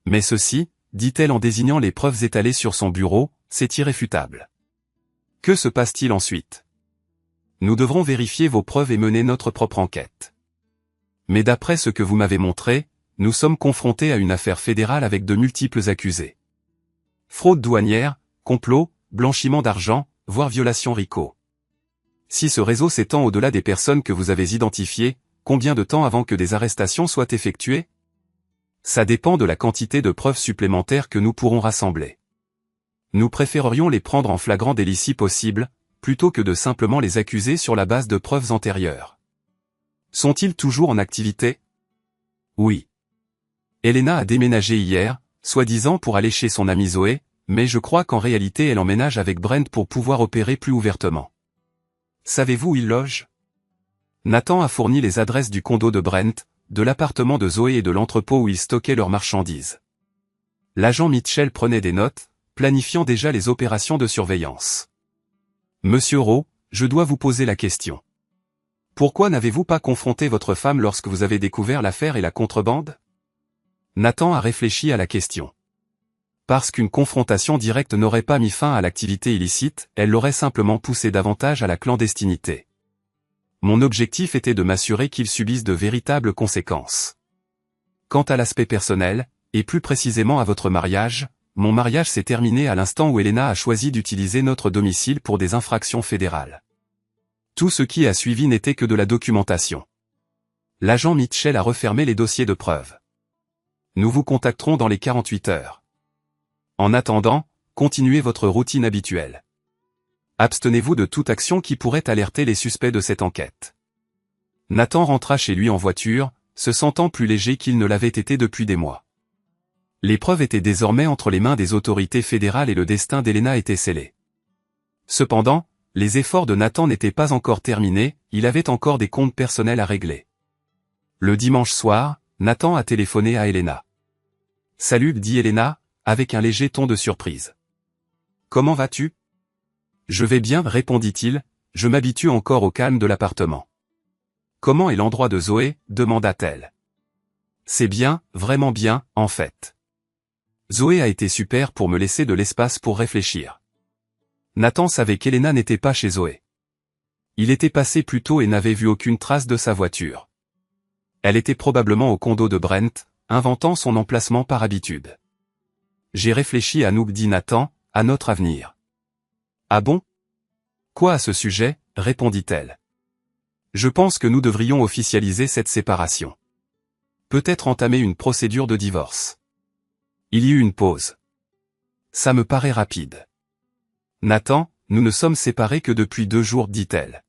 Mais ceci, dit-elle en désignant les preuves étalées sur son bureau, c'est irréfutable. Que se passe-t-il ensuite ? Nous devrons vérifier vos preuves et mener notre propre enquête. Mais d'après ce que vous m'avez montré, nous sommes confrontés à une affaire fédérale avec de multiples accusés. Fraude douanière, complot, blanchiment d'argent, voire violation RICO. Si ce réseau s'étend au-delà des personnes que vous avez identifiées, combien de temps avant que des arrestations soient effectuées? Ça dépend de la quantité de preuves supplémentaires que nous pourrons rassembler. Nous préférerions les prendre en flagrant délit si possible, plutôt que de simplement les accuser sur la base de preuves antérieures. Sont-ils toujours en activité? Oui. Elena a déménagé hier, soi-disant pour aller chez son amie Zoé, mais je crois qu'en réalité elle emménage avec Brent pour pouvoir opérer plus ouvertement. Savez-vous où il loge? Nathan a fourni les adresses du condo de Brent, de l'appartement de Zoé et de l'entrepôt où ils stockaient leurs marchandises. L'agent Mitchell prenait des notes, planifiant déjà les opérations de surveillance. Monsieur Rowe, je dois vous poser la question. Pourquoi n'avez-vous pas confronté votre femme lorsque vous avez découvert l'affaire et la contrebande? Nathan a réfléchi à la question. Parce qu'une confrontation directe n'aurait pas mis fin à l'activité illicite, elle l'aurait simplement poussé davantage à la clandestinité. Mon objectif était de m'assurer qu'ils subissent de véritables conséquences. Quant à l'aspect personnel, et plus précisément à votre mariage, mon mariage s'est terminé à l'instant où Elena a choisi d'utiliser notre domicile pour des infractions fédérales. Tout ce qui a suivi n'était que de la documentation. L'agent Mitchell a refermé les dossiers de preuves. Nous vous contacterons dans les 48 heures. En attendant, continuez votre routine habituelle. Abstenez-vous de toute action qui pourrait alerter les suspects de cette enquête. Nathan rentra chez lui en voiture, se sentant plus léger qu'il ne l'avait été depuis des mois. Les preuves étaient désormais entre les mains des autorités fédérales et le destin d'Elena était scellé. Cependant, les efforts de Nathan n'étaient pas encore terminés, il avait encore des comptes personnels à régler. Le dimanche soir, Nathan a téléphoné à Elena. « Salut, dit Elena, avec un léger ton de surprise. « Comment vas-tu » ? « Je vais bien, répondit-il, je m'habitue encore au calme de l'appartement. »« Comment est l'endroit de Zoé » demanda-t-elle. « C'est bien, vraiment bien, en fait. Zoé a été super pour me laisser de l'espace pour réfléchir. » Nathan savait qu'Elena n'était pas chez Zoé. Il était passé plus tôt et n'avait vu aucune trace de sa voiture. Elle était probablement au condo de Brent, inventant son emplacement par habitude. « J'ai réfléchi à nous, dit Nathan, à notre avenir. »« Ah bon ? Quoi à ce sujet ?» répondit-elle. « Je pense que nous devrions officialiser cette séparation. Peut-être entamer une procédure de divorce. » Il y eut une pause. « Ça me paraît rapide. »« Nathan, nous ne sommes séparés que depuis 2 jours, dit-elle. »«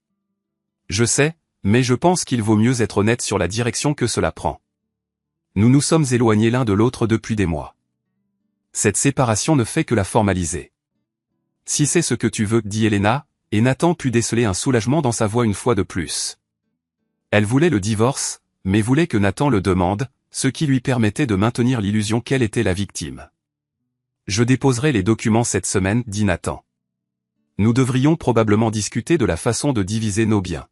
Je sais, mais je pense qu'il vaut mieux être honnête sur la direction que cela prend. Nous nous sommes éloignés l'un de l'autre depuis des mois. Cette séparation ne fait que la formaliser. »« Si c'est ce que tu veux, dit Elena, et Nathan put déceler un soulagement dans sa voix une fois de plus. Elle voulait le divorce, mais voulait que Nathan le demande, ce qui lui permettait de maintenir l'illusion qu'elle était la victime. « Je déposerai les documents cette semaine, dit Nathan. Nous devrions probablement discuter de la façon de diviser nos biens.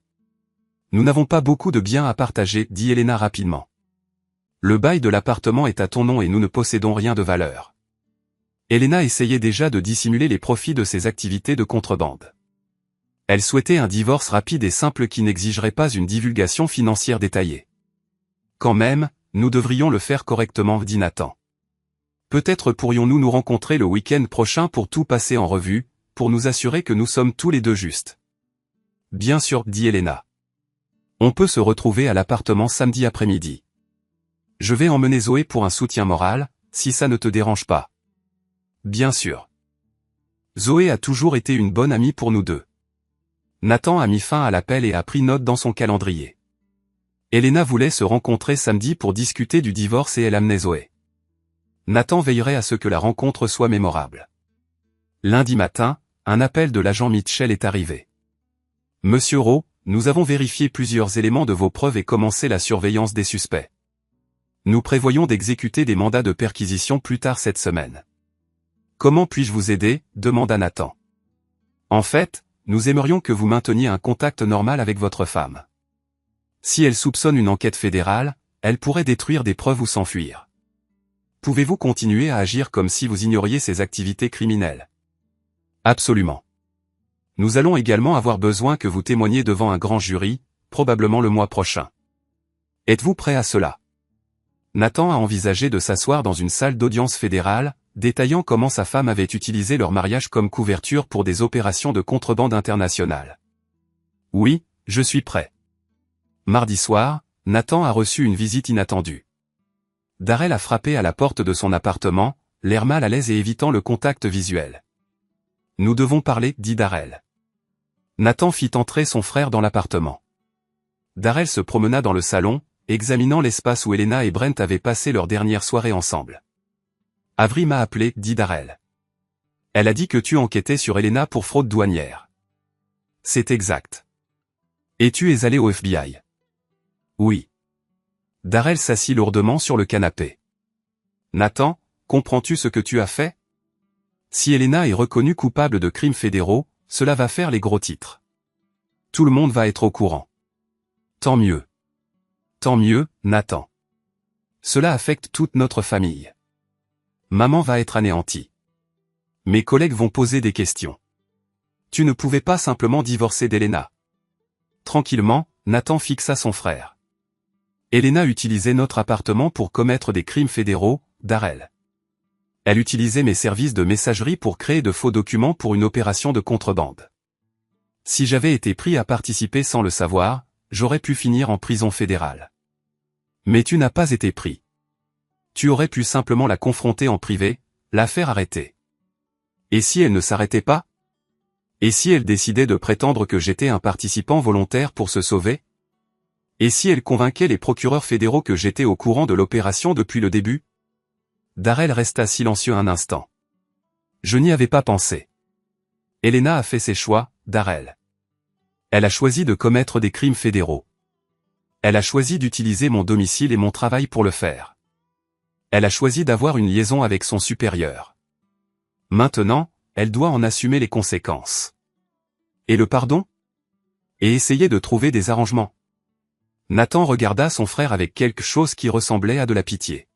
Nous n'avons pas beaucoup de biens à partager, dit Elena rapidement. Le bail de l'appartement est à ton nom et nous ne possédons rien de valeur. » Elena essayait déjà de dissimuler les profits de ses activités de contrebande. Elle souhaitait un divorce rapide et simple qui n'exigerait pas une divulgation financière détaillée. Quand même, nous devrions le faire correctement, dit Nathan. Peut-être pourrions-nous nous rencontrer le week-end prochain pour tout passer en revue, pour nous assurer que nous sommes tous les deux justes. Bien sûr, dit Elena. On peut se retrouver à l'appartement samedi après-midi. Je vais emmener Zoé pour un soutien moral, si ça ne te dérange pas. Bien sûr. Zoé a toujours été une bonne amie pour nous deux. Nathan a mis fin à l'appel et a pris note dans son calendrier. Elena voulait se rencontrer samedi pour discuter du divorce et elle amenait Zoé. Nathan veillerait à ce que la rencontre soit mémorable. Lundi matin, un appel de l'agent Mitchell est arrivé. Monsieur Rowe, nous avons vérifié plusieurs éléments de vos preuves et commencé la surveillance des suspects. Nous prévoyons d'exécuter des mandats de perquisition plus tard cette semaine. Comment puis-je vous aider ? Demanda Nathan. En fait, nous aimerions que vous mainteniez un contact normal avec votre femme. Si elle soupçonne une enquête fédérale, elle pourrait détruire des preuves ou s'enfuir. Pouvez-vous continuer à agir comme si vous ignoriez ses activités criminelles ? Absolument. Nous allons également avoir besoin que vous témoigniez devant un grand jury, probablement le mois prochain. Êtes-vous prêt à cela ? Nathan a envisagé de s'asseoir dans une salle d'audience fédérale, détaillant comment sa femme avait utilisé leur mariage comme couverture pour des opérations de contrebande internationale. Oui, je suis prêt. Mardi soir, Nathan a reçu une visite inattendue. Darrell a frappé à la porte de son appartement, l'air mal à l'aise et évitant le contact visuel. « Nous devons parler, » dit Darrell. Nathan fit entrer son frère dans l'appartement. Darrell se promena dans le salon, examinant l'espace où Elena et Brent avaient passé leur dernière soirée ensemble. « Avery m'a appelé, » dit Darrell. « Elle a dit que tu enquêtais sur Elena pour fraude douanière. »« C'est exact. »« Et tu es allé au FBI. »« Oui. » Darrell s'assit lourdement sur le canapé. « Nathan, comprends-tu ce que tu as fait? Si Elena est reconnue coupable de crimes fédéraux, cela va faire les gros titres. Tout le monde va être au courant. Tant mieux. Tant mieux, Nathan. Cela affecte toute notre famille. Maman va être anéantie. Mes collègues vont poser des questions. Tu ne pouvais pas simplement divorcer d'Elena. Tranquillement, Nathan fixa son frère. Elena utilisait notre appartement pour commettre des crimes fédéraux, Darrell. Elle utilisait mes services de messagerie pour créer de faux documents pour une opération de contrebande. Si j'avais été pris à participer sans le savoir, j'aurais pu finir en prison fédérale. Mais tu n'as pas été pris. Tu aurais pu simplement la confronter en privé, la faire arrêter. Et si elle ne s'arrêtait pas? Et si elle décidait de prétendre que j'étais un participant volontaire pour se sauver? Et si elle convainquait les procureurs fédéraux que j'étais au courant de l'opération depuis le début? Darrell resta silencieux un instant. Je n'y avais pas pensé. Elena a fait ses choix, Darrell. Elle a choisi de commettre des crimes fédéraux. Elle a choisi d'utiliser mon domicile et mon travail pour le faire. Elle a choisi d'avoir une liaison avec son supérieur. Maintenant, elle doit en assumer les conséquences. Et le pardon? Et essayer de trouver des arrangements. Nathan regarda son frère avec quelque chose qui ressemblait à de la pitié.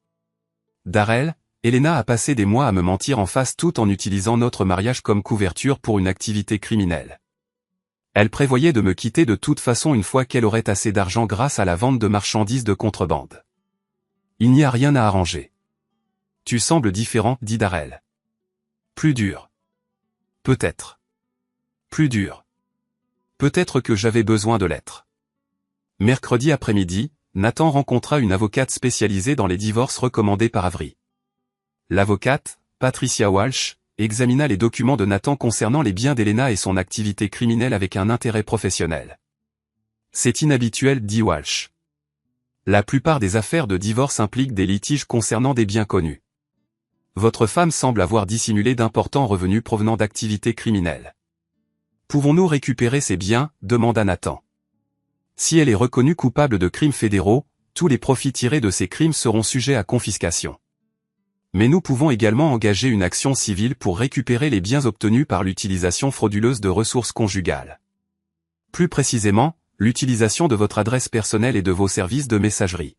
Darrell, Elena a passé des mois à me mentir en face tout en utilisant notre mariage comme couverture pour une activité criminelle. Elle prévoyait de me quitter de toute façon une fois qu'elle aurait assez d'argent grâce à la vente de marchandises de contrebande. Il n'y a rien à arranger. Tu sembles différent, dit Darrell. Plus dur. Peut-être. Plus dur. Peut-être que j'avais besoin de l'être. Mercredi après-midi, Nathan rencontra une avocate spécialisée dans les divorces recommandés par Avery. L'avocate, Patricia Walsh, examina les documents de Nathan concernant les biens d'Elena et son activité criminelle avec un intérêt professionnel. C'est inhabituel, dit Walsh. La plupart des affaires de divorce impliquent des litiges concernant des biens connus. Votre femme semble avoir dissimulé d'importants revenus provenant d'activités criminelles. Pouvons-nous récupérer ces biens? Demanda Nathan. Si elle est reconnue coupable de crimes fédéraux, tous les profits tirés de ces crimes seront sujets à confiscation. Mais nous pouvons également engager une action civile pour récupérer les biens obtenus par l'utilisation frauduleuse de ressources conjugales. Plus précisément, l'utilisation de votre adresse personnelle et de vos services de messagerie.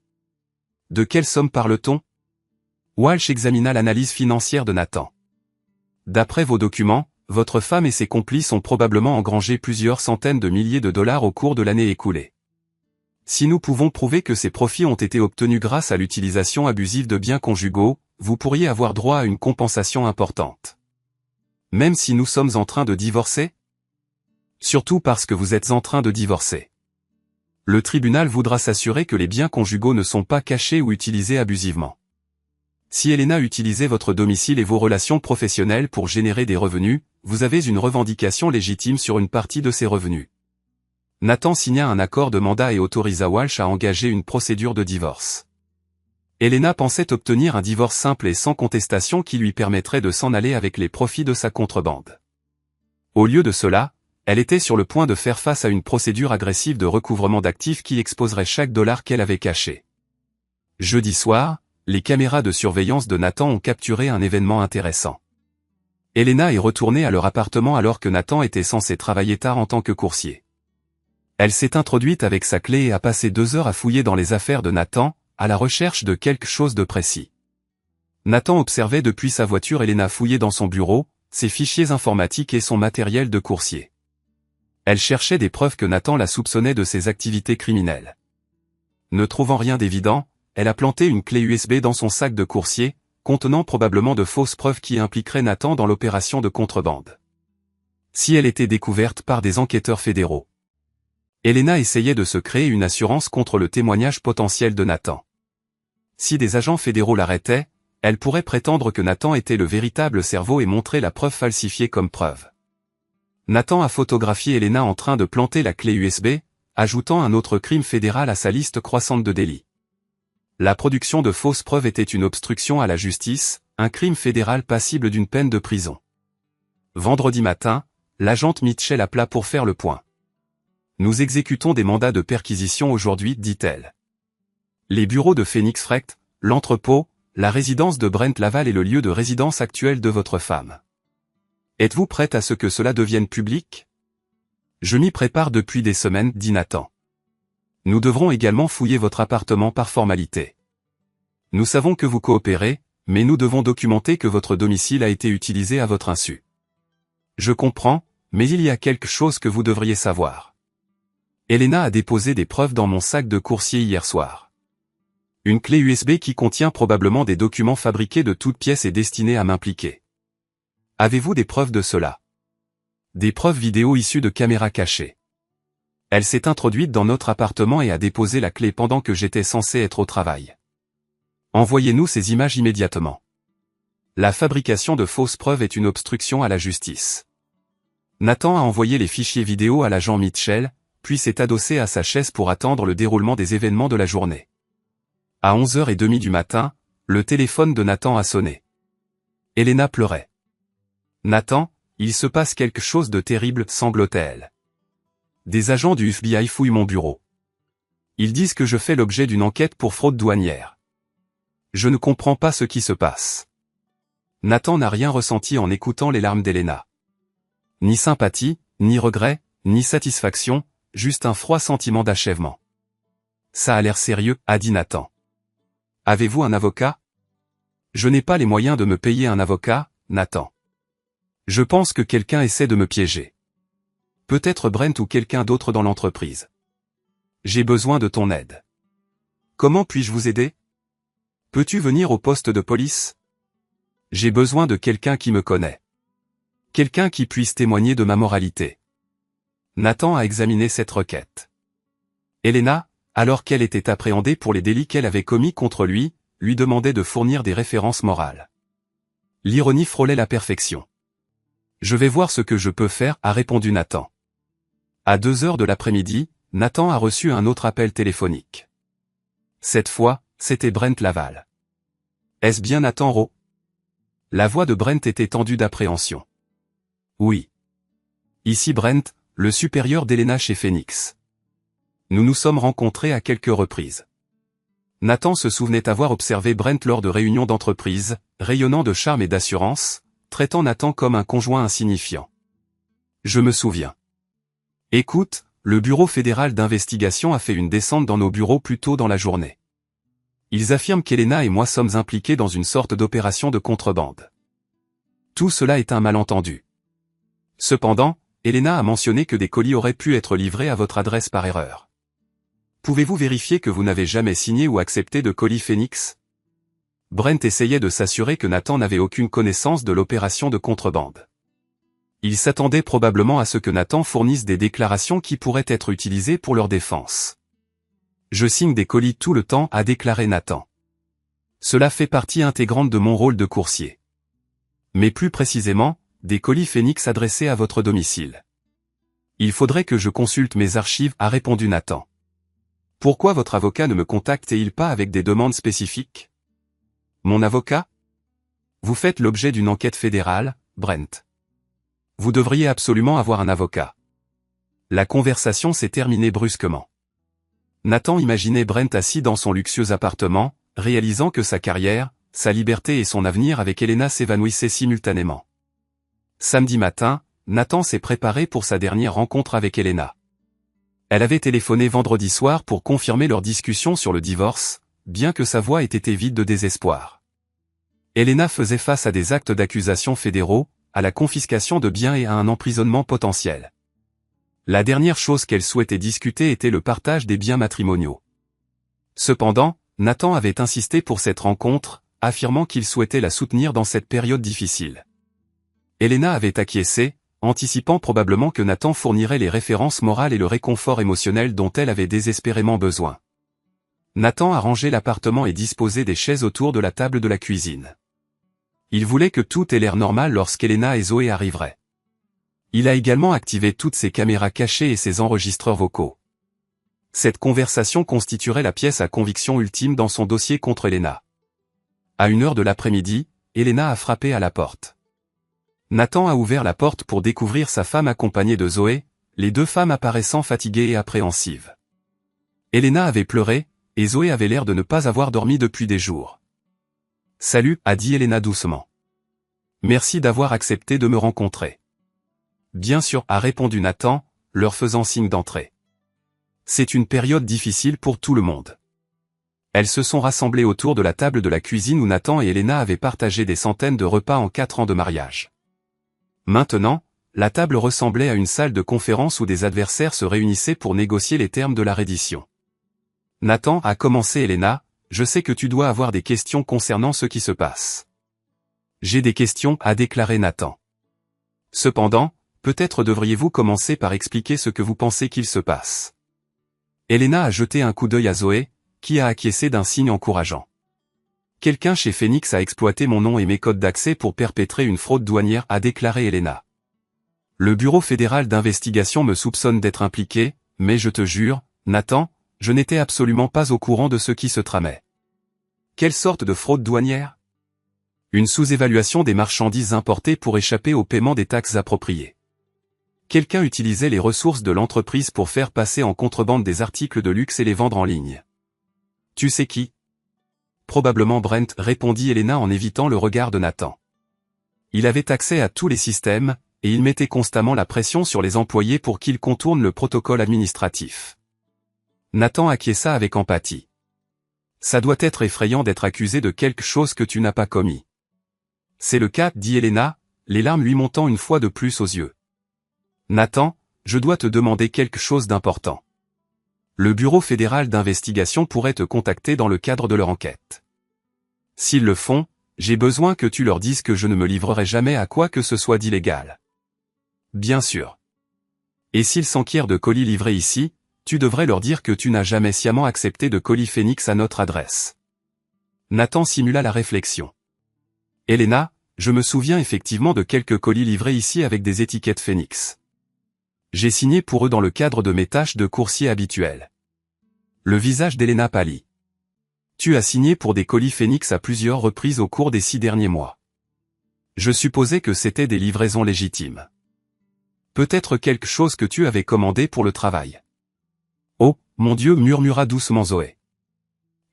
De quelle somme parle-t-on? Walsh examina l'analyse financière de Nathan. D'après vos documents, votre femme et ses complices ont probablement engrangé plusieurs centaines de milliers de dollars au cours de l'année écoulée. Si nous pouvons prouver que ces profits ont été obtenus grâce à l'utilisation abusive de biens conjugaux, vous pourriez avoir droit à une compensation importante. Même si nous sommes en train de divorcer? Surtout parce que vous êtes en train de divorcer. Le tribunal voudra s'assurer que les biens conjugaux ne sont pas cachés ou utilisés abusivement. Si Elena utilisait votre domicile et vos relations professionnelles pour générer des revenus, vous avez une revendication légitime sur une partie de ces revenus. Nathan signa un accord de mandat et autorisa Walsh à engager une procédure de divorce. Elena pensait obtenir un divorce simple et sans contestation qui lui permettrait de s'en aller avec les profits de sa contrebande. Au lieu de cela, elle était sur le point de faire face à une procédure agressive de recouvrement d'actifs qui exposerait chaque dollar qu'elle avait caché. Jeudi soir, les caméras de surveillance de Nathan ont capturé un événement intéressant. Elena est retournée à leur appartement alors que Nathan était censé travailler tard en tant que coursier. Elle s'est introduite avec sa clé et a passé 2 heures à fouiller dans les affaires de Nathan, à la recherche de quelque chose de précis. Nathan observait depuis sa voiture Elena fouiller dans son bureau, ses fichiers informatiques et son matériel de coursier. Elle cherchait des preuves que Nathan la soupçonnait de ses activités criminelles. Ne trouvant rien d'évident, elle a planté une clé USB dans son sac de coursier, contenant probablement de fausses preuves qui impliqueraient Nathan dans l'opération de contrebande. Si elle était découverte par des enquêteurs fédéraux. Elena essayait de se créer une assurance contre le témoignage potentiel de Nathan. Si des agents fédéraux l'arrêtaient, elle pourrait prétendre que Nathan était le véritable cerveau et montrer la preuve falsifiée comme preuve. Nathan a photographié Elena en train de planter la clé USB, ajoutant un autre crime fédéral à sa liste croissante de délits. La production de fausses preuves était une obstruction à la justice, un crime fédéral passible d'une peine de prison. Vendredi matin, l'agente Mitchell appela pour faire le point. Nous exécutons des mandats de perquisition aujourd'hui, dit-elle. Les bureaux de Phoenix Frecht, l'entrepôt, la résidence de Brent Laval et le lieu de résidence actuel de votre femme. Êtes-vous prête à ce que cela devienne public? Je m'y prépare depuis des semaines, dit Nathan. Nous devrons également fouiller votre appartement par formalité. Nous savons que vous coopérez, mais nous devons documenter que votre domicile a été utilisé à votre insu. Je comprends, mais il y a quelque chose que vous devriez savoir. Elena a déposé des preuves dans mon sac de coursier hier soir. Une clé USB qui contient probablement des documents fabriqués de toutes pièces et destinés à m'impliquer. Avez-vous des preuves de cela? Des preuves vidéo issues de caméras cachées. Elle s'est introduite dans notre appartement et a déposé la clé pendant que j'étais censé être au travail. Envoyez-nous ces images immédiatement. La fabrication de fausses preuves est une obstruction à la justice. Nathan a envoyé les fichiers vidéo à l'agent Mitchell, puis s'est adossé à sa chaise pour attendre le déroulement des événements de la journée. À 11h30 du matin, le téléphone de Nathan a sonné. Elena pleurait. Nathan, il se passe quelque chose de terrible, sanglotait-elle. Des agents du FBI fouillent mon bureau. Ils disent que je fais l'objet d'une enquête pour fraude douanière. Je ne comprends pas ce qui se passe. Nathan n'a rien ressenti en écoutant les larmes d'Elena. Ni sympathie, ni regret, ni satisfaction, juste un froid sentiment d'achèvement. Ça a l'air sérieux, a dit Nathan. Avez-vous un avocat? Je n'ai pas les moyens de me payer un avocat, Nathan. Je pense que quelqu'un essaie de me piéger. Peut-être Brent ou quelqu'un d'autre dans l'entreprise. J'ai besoin de ton aide. Comment puis-je vous aider? Peux-tu venir au poste de police? J'ai besoin de quelqu'un qui me connaît. Quelqu'un qui puisse témoigner de ma moralité. Nathan a examiné cette requête. Elena, alors qu'elle était appréhendée pour les délits qu'elle avait commis contre lui, lui demandait de fournir des références morales. L'ironie frôlait la perfection. Je vais voir ce que je peux faire, a répondu Nathan. À 2h de l'après-midi, Nathan a reçu un autre appel téléphonique. Cette fois, c'était Brent Laval. Est-ce bien Nathan Rowe? La voix de Brent était tendue d'appréhension. Oui. Ici Brent, le supérieur d'Elena chez Phoenix. Nous nous sommes rencontrés à quelques reprises. Nathan se souvenait avoir observé Brent lors de réunions d'entreprise, rayonnant de charme et d'assurance, traitant Nathan comme un conjoint insignifiant. Je me souviens. Écoute, le Bureau fédéral d'investigation a fait une descente dans nos bureaux plus tôt dans la journée. Ils affirment qu'Elena et moi sommes impliqués dans une sorte d'opération de contrebande. Tout cela est un malentendu. Cependant, Elena a mentionné que des colis auraient pu être livrés à votre adresse par erreur. Pouvez-vous vérifier que vous n'avez jamais signé ou accepté de colis Phoenix? Brent essayait de s'assurer que Nathan n'avait aucune connaissance de l'opération de contrebande. Il s'attendait probablement à ce que Nathan fournisse des déclarations qui pourraient être utilisées pour leur défense. Je signe des colis tout le temps, a déclaré Nathan. Cela fait partie intégrante de mon rôle de coursier. Mais plus précisément, des colis Phoenix adressés à votre domicile. Il faudrait que je consulte mes archives, a répondu Nathan. Pourquoi votre avocat ne me contacte-t-il pas avec des demandes spécifiques? Mon avocat? Vous faites l'objet d'une enquête fédérale, Brent. Vous devriez absolument avoir un avocat. La conversation s'est terminée brusquement. Nathan imaginait Brent assis dans son luxueux appartement, réalisant que sa carrière, sa liberté et son avenir avec Elena s'évanouissaient simultanément. Samedi matin, Nathan s'est préparé pour sa dernière rencontre avec Elena. Elle avait téléphoné vendredi soir pour confirmer leur discussion sur le divorce, bien que sa voix ait été vide de désespoir. Elena faisait face à des actes d'accusation fédéraux, à la confiscation de biens et à un emprisonnement potentiel. La dernière chose qu'elle souhaitait discuter était le partage des biens matrimoniaux. Cependant, Nathan avait insisté pour cette rencontre, affirmant qu'il souhaitait la soutenir dans cette période difficile. Elena avait acquiescé, anticipant probablement que Nathan fournirait les références morales et le réconfort émotionnel dont elle avait désespérément besoin. Nathan a rangé l'appartement et disposé des chaises autour de la table de la cuisine. Il voulait que tout ait l'air normal lorsqu'Elena et Zoé arriveraient. Il a également activé toutes ses caméras cachées et ses enregistreurs vocaux. Cette conversation constituerait la pièce à conviction ultime dans son dossier contre Elena. À 1h de l'après-midi, Elena a frappé à la porte. Nathan a ouvert la porte pour découvrir sa femme accompagnée de Zoé, les deux femmes apparaissant fatiguées et appréhensives. Elena avait pleuré, et Zoé avait l'air de ne pas avoir dormi depuis des jours. « Salut » a dit Elena doucement. « Merci d'avoir accepté de me rencontrer. »« Bien sûr » a répondu Nathan, leur faisant signe d'entrer. C'est une période difficile pour tout le monde. Elles se sont rassemblées autour de la table de la cuisine où Nathan et Elena avaient partagé des centaines de repas en 4 ans de mariage. Maintenant, la table ressemblait à une salle de conférence où des adversaires se réunissaient pour négocier les termes de la reddition. Nathan a commencé Elena, je sais que tu dois avoir des questions concernant ce qui se passe. J'ai des questions, a déclaré Nathan. Cependant, peut-être devriez-vous commencer par expliquer ce que vous pensez qu'il se passe. Elena a jeté un coup d'œil à Zoé, qui a acquiescé d'un signe encourageant. Quelqu'un chez Phoenix a exploité mon nom et mes codes d'accès pour perpétrer une fraude douanière, a déclaré Elena. Le Bureau fédéral d'investigation me soupçonne d'être impliqué, mais je te jure, Nathan, je n'étais absolument pas au courant de ce qui se tramait. Quelle sorte de fraude douanière? Une sous-évaluation des marchandises importées pour échapper au paiement des taxes appropriées. Quelqu'un utilisait les ressources de l'entreprise pour faire passer en contrebande des articles de luxe et les vendre en ligne. Tu sais qui? Probablement Brent, répondit Elena en évitant le regard de Nathan. Il avait accès à tous les systèmes, et il mettait constamment la pression sur les employés pour qu'ils contournent le protocole administratif. Nathan acquiesça avec empathie. Ça doit être effrayant d'être accusé de quelque chose que tu n'as pas commis. C'est le cas, dit Elena, les larmes lui montant une fois de plus aux yeux. Nathan, je dois te demander quelque chose d'important. Le Bureau fédéral d'investigation pourrait te contacter dans le cadre de leur enquête. S'ils le font, j'ai besoin que tu leur dises que je ne me livrerai jamais à quoi que ce soit d'illégal. Bien sûr. Et s'ils s'enquièrent de colis livrés ici, tu devrais leur dire que tu n'as jamais sciemment accepté de colis Phoenix à notre adresse. Nathan simula la réflexion. Elena, je me souviens effectivement de quelques colis livrés ici avec des étiquettes Phoenix. J'ai signé pour eux dans le cadre de mes tâches de coursier habituelles. Le visage d'Elena pâlit. Tu as signé pour des colis Phoenix à plusieurs reprises au cours des 6 derniers mois. Je supposais que c'était des livraisons légitimes. Peut-être quelque chose que tu avais commandé pour le travail. Oh, mon Dieu, murmura doucement Zoé.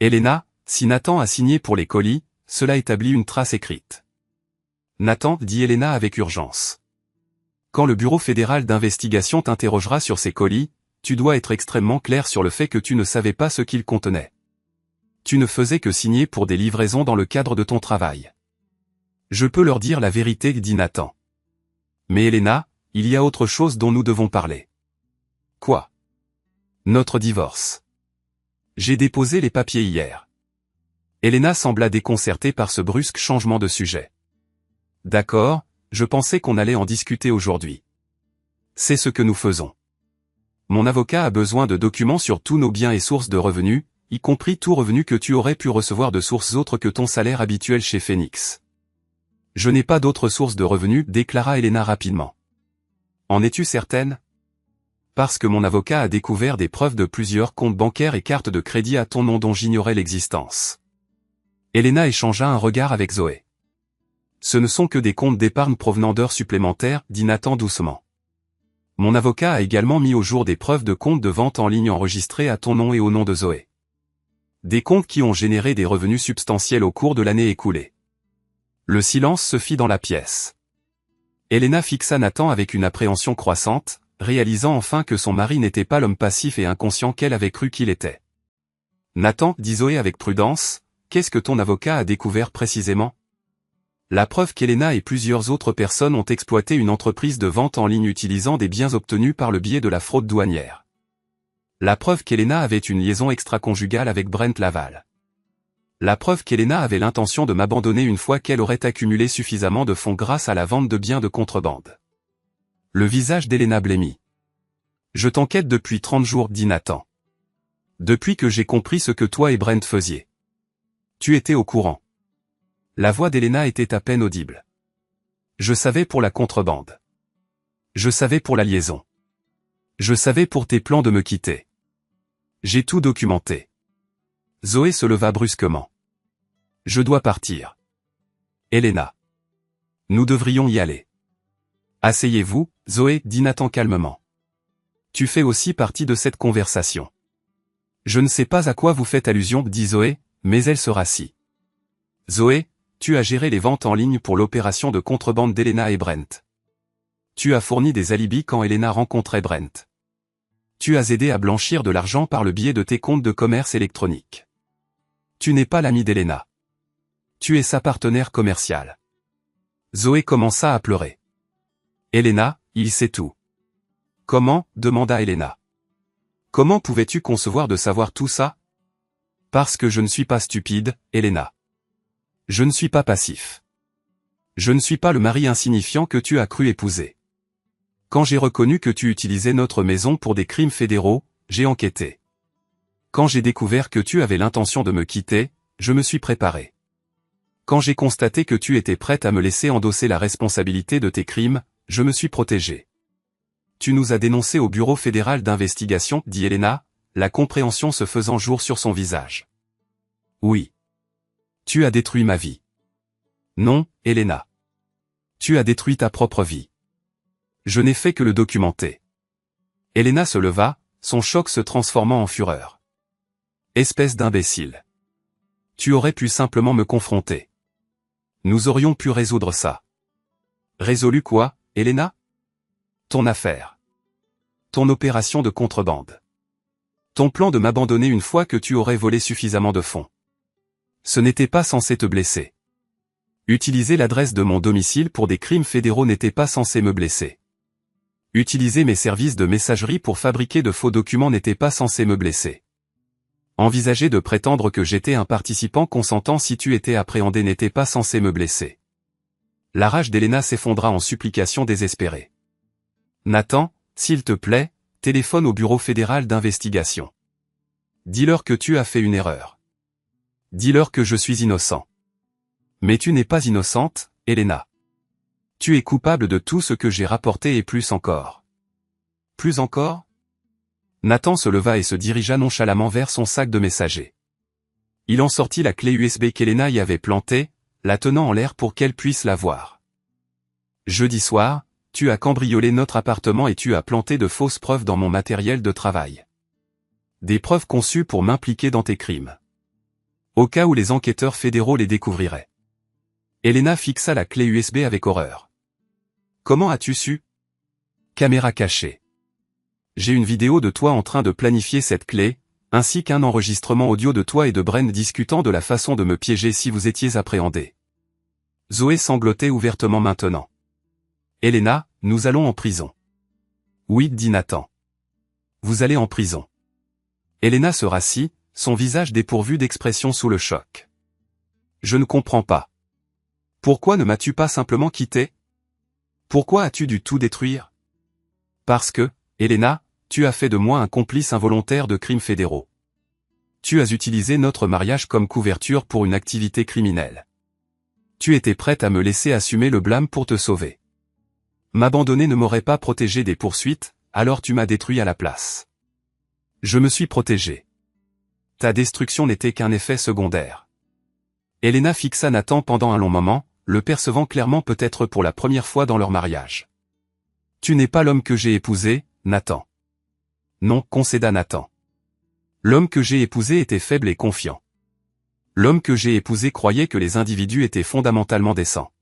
Elena, si Nathan a signé pour les colis, cela établit une trace écrite. Nathan, dit Elena avec urgence. Quand le Bureau fédéral d'investigation t'interrogera sur ces colis, tu dois être extrêmement clair sur le fait que tu ne savais pas ce qu'ils contenaient. Tu ne faisais que signer pour des livraisons dans le cadre de ton travail. Je peux leur dire la vérité, dit Nathan. Mais Elena, il y a autre chose dont nous devons parler. Quoi? Notre divorce. J'ai déposé les papiers hier. Elena sembla déconcertée par ce brusque changement de sujet. D'accord, je pensais qu'on allait en discuter aujourd'hui. C'est ce que nous faisons. Mon avocat a besoin de documents sur tous nos biens et sources de revenus, y compris tout revenu que tu aurais pu recevoir de sources autres que ton salaire habituel chez Phoenix. Je n'ai pas d'autres sources de revenus, déclara Elena rapidement. En es-tu certaine? Parce que mon avocat a découvert des preuves de plusieurs comptes bancaires et cartes de crédit à ton nom dont j'ignorais l'existence. Elena échangea un regard avec Zoé. Ce ne sont que des comptes d'épargne provenant d'heures supplémentaires, dit Nathan doucement. Mon avocat a également mis au jour des preuves de comptes de vente en ligne enregistrés à ton nom et au nom de Zoé. Des comptes qui ont généré des revenus substantiels au cours de l'année écoulée. Le silence se fit dans la pièce. Elena fixa Nathan avec une appréhension croissante, réalisant enfin que son mari n'était pas l'homme passif et inconscient qu'elle avait cru qu'il était. Nathan, dit Zoé avec prudence, qu'est-ce que ton avocat a découvert précisément? La preuve qu'Elena et plusieurs autres personnes ont exploité une entreprise de vente en ligne utilisant des biens obtenus par le biais de la fraude douanière. La preuve qu'Elena avait une liaison extra-conjugale avec Brent Laval. La preuve qu'Elena avait l'intention de m'abandonner une fois qu'elle aurait accumulé suffisamment de fonds grâce à la vente de biens de contrebande. Le visage d'Elena blêmit. Je t'enquête depuis 30 jours, dit Nathan. Depuis que j'ai compris ce que toi et Brent faisiez. Tu étais au courant. La voix d'Elena était à peine audible. Je savais pour la contrebande. Je savais pour la liaison. Je savais pour tes plans de me quitter. J'ai tout documenté. Zoé se leva brusquement. Je dois partir. Elena. Nous devrions y aller. Asseyez-vous, Zoé, dit Nathan calmement. Tu fais aussi partie de cette conversation. Je ne sais pas à quoi vous faites allusion, dit Zoé, mais elle se rassit. Zoé, tu as géré les ventes en ligne pour l'opération de contrebande d'Elena et Brent. Tu as fourni des alibis quand Elena rencontrait Brent. Tu as aidé à blanchir de l'argent par le biais de tes comptes de commerce électronique. Tu n'es pas l'ami d'Elena. Tu es sa partenaire commerciale. Zoé commença à pleurer. Elena, il sait tout. Comment, demanda Elena. Comment pouvais-tu concevoir de savoir tout ça? Parce que je ne suis pas stupide, Elena. Je ne suis pas passif. Je ne suis pas le mari insignifiant que tu as cru épouser. Quand j'ai reconnu que tu utilisais notre maison pour des crimes fédéraux, j'ai enquêté. Quand j'ai découvert que tu avais l'intention de me quitter, je me suis préparé. Quand j'ai constaté que tu étais prête à me laisser endosser la responsabilité de tes crimes, je me suis protégé. Tu nous as dénoncés au Bureau fédéral d'investigation, dit Elena, la compréhension se faisant jour sur son visage. Oui. Tu as détruit ma vie. Non, Elena. Tu as détruit ta propre vie. Je n'ai fait que le documenter. Elena se leva, son choc se transformant en fureur. Espèce d'imbécile. Tu aurais pu simplement me confronter. Nous aurions pu résoudre ça. Résolu quoi, Elena? Ton affaire. Ton opération de contrebande. Ton plan de m'abandonner une fois que tu aurais volé suffisamment de fonds. Ce n'était pas censé te blesser. Utiliser l'adresse de mon domicile pour des crimes fédéraux n'était pas censé me blesser. Utiliser mes services de messagerie pour fabriquer de faux documents n'était pas censé me blesser. Envisager de prétendre que j'étais un participant consentant si tu étais appréhendé n'était pas censé me blesser. La rage d'Elena s'effondra en supplications désespérées. Nathan, s'il te plaît, téléphone au Bureau fédéral d'investigation. Dis-leur que tu as fait une erreur. Dis-leur que je suis innocent. Mais tu n'es pas innocente, Elena. Tu es coupable de tout ce que j'ai rapporté et plus encore. Plus encore? Nathan se leva et se dirigea nonchalamment vers son sac de messager. Il en sortit la clé USB qu'Elena y avait plantée, la tenant en l'air pour qu'elle puisse la voir. Jeudi soir, tu as cambriolé notre appartement et tu as planté de fausses preuves dans mon matériel de travail. Des preuves conçues pour m'impliquer dans tes crimes. Au cas où les enquêteurs fédéraux les découvriraient. Elena fixa la clé USB avec horreur. Comment as-tu su? Caméra cachée. J'ai une vidéo de toi en train de planifier cette clé, ainsi qu'un enregistrement audio de toi et de Brent discutant de la façon de me piéger si vous étiez appréhendés. Zoé sanglotait ouvertement maintenant. Elena, nous allons en prison. Oui, dit Nathan. Vous allez en prison. Elena se rassit, son visage dépourvu d'expression sous le choc. Je ne comprends pas. Pourquoi ne m'as-tu pas simplement quitté? Pourquoi as-tu dû tout détruire? Parce que, Elena, tu as fait de moi un complice involontaire de crimes fédéraux. Tu as utilisé notre mariage comme couverture pour une activité criminelle. Tu étais prête à me laisser assumer le blâme pour te sauver. M'abandonner ne m'aurait pas protégé des poursuites, alors tu m'as détruit à la place. Je me suis protégé. Ta destruction n'était qu'un effet secondaire. Elena fixa Nathan pendant un long moment, le percevant clairement peut-être pour la première fois dans leur mariage. Tu n'es pas l'homme que j'ai épousé, Nathan. Non, concéda Nathan. L'homme que j'ai épousé était faible et confiant. L'homme que j'ai épousé croyait que les individus étaient fondamentalement décents.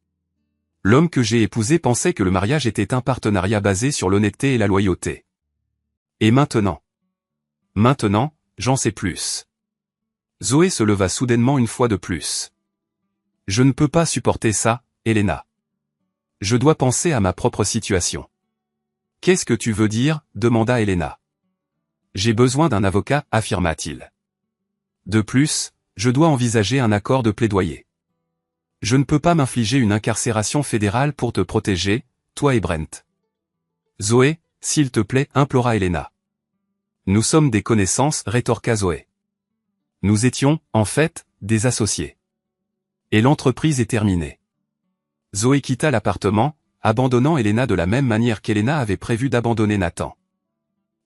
L'homme que j'ai épousé pensait que le mariage était un partenariat basé sur l'honnêteté et la loyauté. Et maintenant? Maintenant, j'en sais plus. Zoé se leva soudainement une fois de plus. Je ne peux pas supporter ça, Elena. Je dois penser à ma propre situation. Qu'est-ce que tu veux dire? Demanda Elena. J'ai besoin d'un avocat, affirma-t-il. De plus, je dois envisager un accord de plaidoyer. Je ne peux pas m'infliger une incarcération fédérale pour te protéger, toi et Brent. Zoé, s'il te plaît, implora Elena. Nous sommes des connaissances, rétorqua Zoé. Nous étions, en fait, des associés. Et l'entreprise est terminée. Zoé quitta l'appartement, abandonnant Elena de la même manière qu'Elena avait prévu d'abandonner Nathan.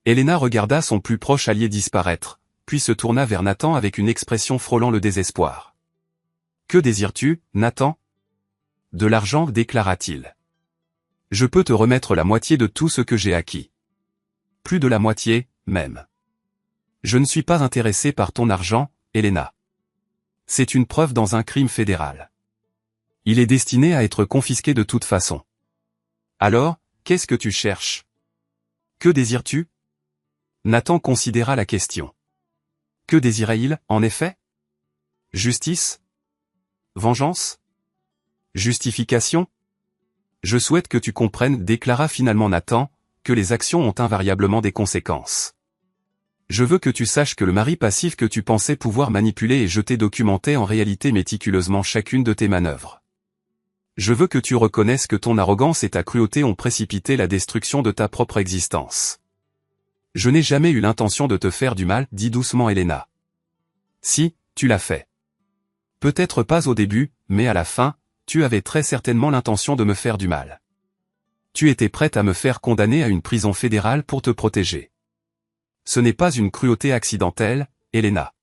Elena regarda son plus proche allié disparaître, puis se tourna vers Nathan avec une expression frôlant le désespoir. « Que désires-tu, Nathan ?»« De l'argent, déclara-t-il. Je peux te remettre la moitié de tout ce que j'ai acquis. Plus de la moitié, même. Je ne suis pas intéressé par ton argent, Elena. C'est une preuve dans un crime fédéral. Il est destiné à être confisqué de toute façon. Alors, qu'est-ce que tu cherches? Que désires-tu? Nathan considéra la question. Que désirait-il, en effet? Justice? Vengeance? Justification? Je souhaite que tu comprennes, déclara finalement Nathan, que les actions ont invariablement des conséquences. Je veux que tu saches que le mari passif que tu pensais pouvoir manipuler et jeter documentait en réalité méticuleusement chacune de tes manœuvres. Je veux que tu reconnaisses que ton arrogance et ta cruauté ont précipité la destruction de ta propre existence. Je n'ai jamais eu l'intention de te faire du mal, dit doucement Elena. Si, tu l'as fait. Peut-être pas au début, mais à la fin, tu avais très certainement l'intention de me faire du mal. Tu étais prête à me faire condamner à une prison fédérale pour te protéger. Ce n'est pas une cruauté accidentelle, Elena.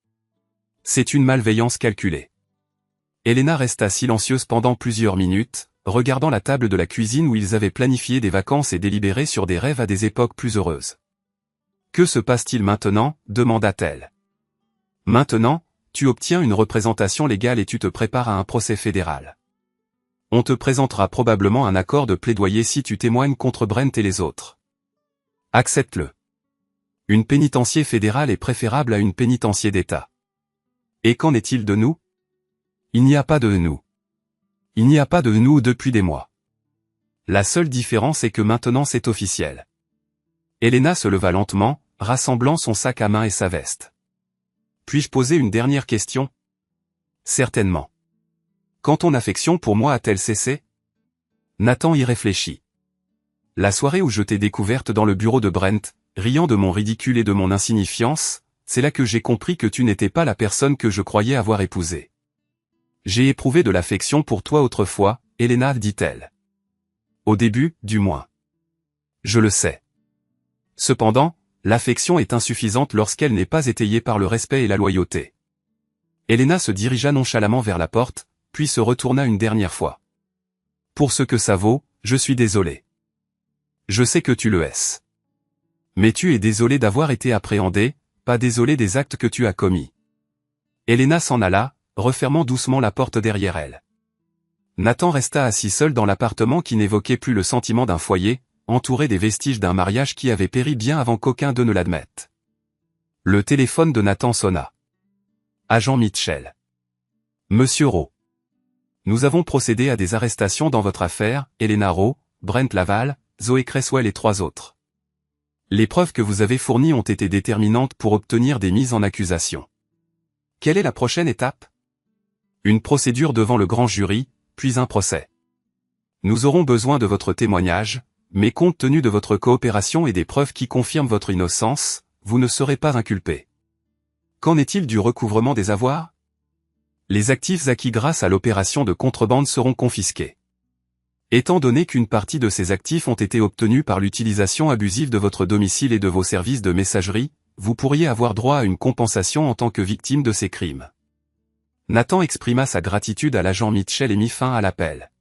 C'est une malveillance calculée. Elena resta silencieuse pendant plusieurs minutes, regardant la table de la cuisine où ils avaient planifié des vacances et délibéré sur des rêves à des époques plus heureuses. Que se passe-t-il maintenant, demanda-t-elle. Maintenant, tu obtiens une représentation légale et tu te prépares à un procès fédéral. On te présentera probablement un accord de plaidoyer si tu témoignes contre Brent et les autres. Accepte-le. Une pénitencier fédérale est préférable à une pénitencier d'État. Et qu'en est-il de nous? Il n'y a pas de nous. Il n'y a pas de nous depuis des mois. La seule différence est que maintenant c'est officiel. Elena se leva lentement, rassemblant son sac à main et sa veste. Puis-je poser une dernière question? Certainement. Quand ton affection pour moi a-t-elle cessé? Nathan y réfléchit. La soirée où je t'ai découverte dans le bureau de Brent, riant de mon ridicule et de mon insignifiance, c'est là que j'ai compris que tu n'étais pas la personne que je croyais avoir épousée. J'ai éprouvé de l'affection pour toi autrefois, Elena, dit-elle. Au début, du moins. Je le sais. Cependant, l'affection est insuffisante lorsqu'elle n'est pas étayée par le respect et la loyauté. Elena se dirigea nonchalamment vers la porte, puis se retourna une dernière fois. Pour ce que ça vaut, je suis désolé. Je sais que tu le es. Mais tu es désolé d'avoir été appréhendé, pas désolé des actes que tu as commis. Elena s'en alla, refermant doucement la porte derrière elle. Nathan resta assis seul dans l'appartement qui n'évoquait plus le sentiment d'un foyer, entouré des vestiges d'un mariage qui avait péri bien avant qu'aucun d'eux ne l'admette. Le téléphone de Nathan sonna. Agent Mitchell. Monsieur Rowe. Nous avons procédé à des arrestations dans votre affaire, Elena Rowe, Brent Laval, Zoé Cresswell et 3 autres. Les preuves que vous avez fournies ont été déterminantes pour obtenir des mises en accusation. Quelle est la prochaine étape? Une procédure devant le grand jury, puis un procès. Nous aurons besoin de votre témoignage, mais compte tenu de votre coopération et des preuves qui confirment votre innocence, vous ne serez pas inculpé. Qu'en est-il du recouvrement des avoirs? Les actifs acquis grâce à l'opération de contrebande seront confisqués. Étant donné qu'une partie de ces actifs ont été obtenus par l'utilisation abusive de votre domicile et de vos services de messagerie, vous pourriez avoir droit à une compensation en tant que victime de ces crimes. Nathan exprima sa gratitude à l'agent Mitchell et mit fin à l'appel.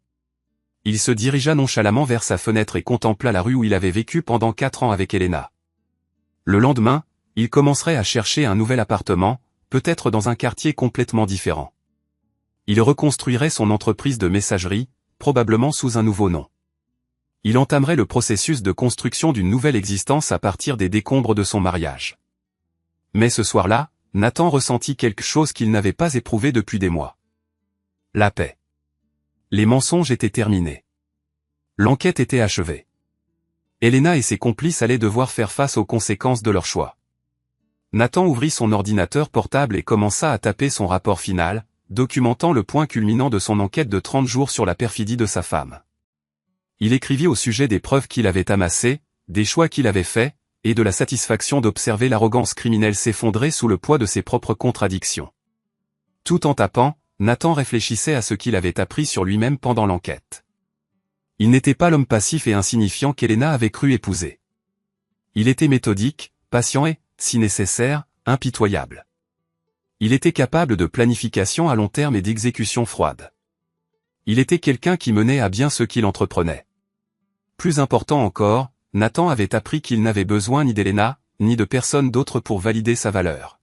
Il se dirigea nonchalamment vers sa fenêtre et contempla la rue où il avait vécu pendant 4 ans avec Elena. Le lendemain, il commencerait à chercher un nouvel appartement, peut-être dans un quartier complètement différent. Il reconstruirait son entreprise de messagerie, probablement sous un nouveau nom. Il entamerait le processus de construction d'une nouvelle existence à partir des décombres de son mariage. Mais ce soir-là, Nathan ressentit quelque chose qu'il n'avait pas éprouvé depuis des mois. La paix. Les mensonges étaient terminés. L'enquête était achevée. Elena et ses complices allaient devoir faire face aux conséquences de leur choix. Nathan ouvrit son ordinateur portable et commença à taper son rapport final, documentant le point culminant de son enquête de 30 jours sur la perfidie de sa femme. Il écrivit au sujet des preuves qu'il avait amassées, des choix qu'il avait faits, et de la satisfaction d'observer l'arrogance criminelle s'effondrer sous le poids de ses propres contradictions. Tout en tapant, Nathan réfléchissait à ce qu'il avait appris sur lui-même pendant l'enquête. Il n'était pas l'homme passif et insignifiant qu'Elena avait cru épouser. Il était méthodique, patient et, si nécessaire, impitoyable. Il était capable de planification à long terme et d'exécution froide. Il était quelqu'un qui menait à bien ce qu'il entreprenait. Plus important encore, Nathan avait appris qu'il n'avait besoin ni d'Elena, ni de personne d'autre pour valider sa valeur.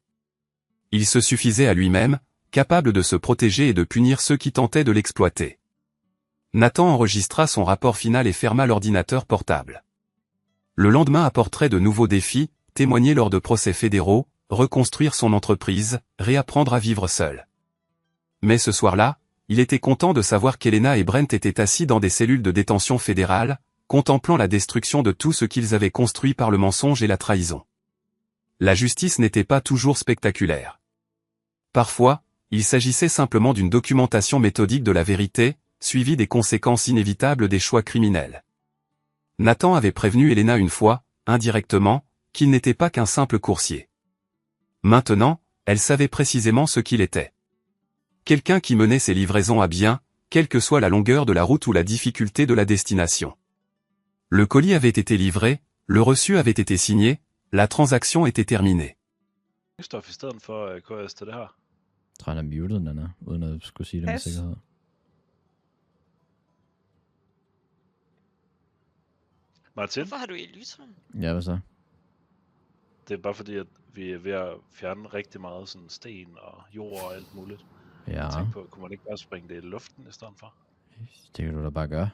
Il se suffisait à lui-même, capable de se protéger et de punir ceux qui tentaient de l'exploiter. Nathan enregistra son rapport final et ferma l'ordinateur portable. Le lendemain apporterait de nouveaux défis, témoigner lors de procès fédéraux, reconstruire son entreprise, réapprendre à vivre seul. Mais ce soir-là, il était content de savoir qu'Elena et Brent étaient assis dans des cellules de détention fédérale, contemplant la destruction de tout ce qu'ils avaient construit par le mensonge et la trahison. La justice n'était pas toujours spectaculaire. Parfois, il s'agissait simplement d'une documentation méthodique de la vérité, suivie des conséquences inévitables des choix criminels. Nathan avait prévenu Elena une fois, indirectement, qu'il n'était pas qu'un simple coursier. Maintenant, elle savait précisément ce qu'il était. Quelqu'un qui menait ses livraisons à bien, quelle que soit la longueur de la route ou la difficulté de la destination. Le colis avait été livré, le reçu avait été signé, la transaction était terminée. Stof i stedet for KS til det her. Jeg tror, han er muted, den er, uden at skulle sige det med Pas. sikkerhed. Martin, Hvorfor har du elytron? Ja, hvad så? det er bare fordi, at vi er ved at fjerne rigtig meget sådan sten og jord og alt muligt. Ja, Jeg tænkte på, kunne man ikke bare springe det i luften i stedet for? det kan du da bare gøre.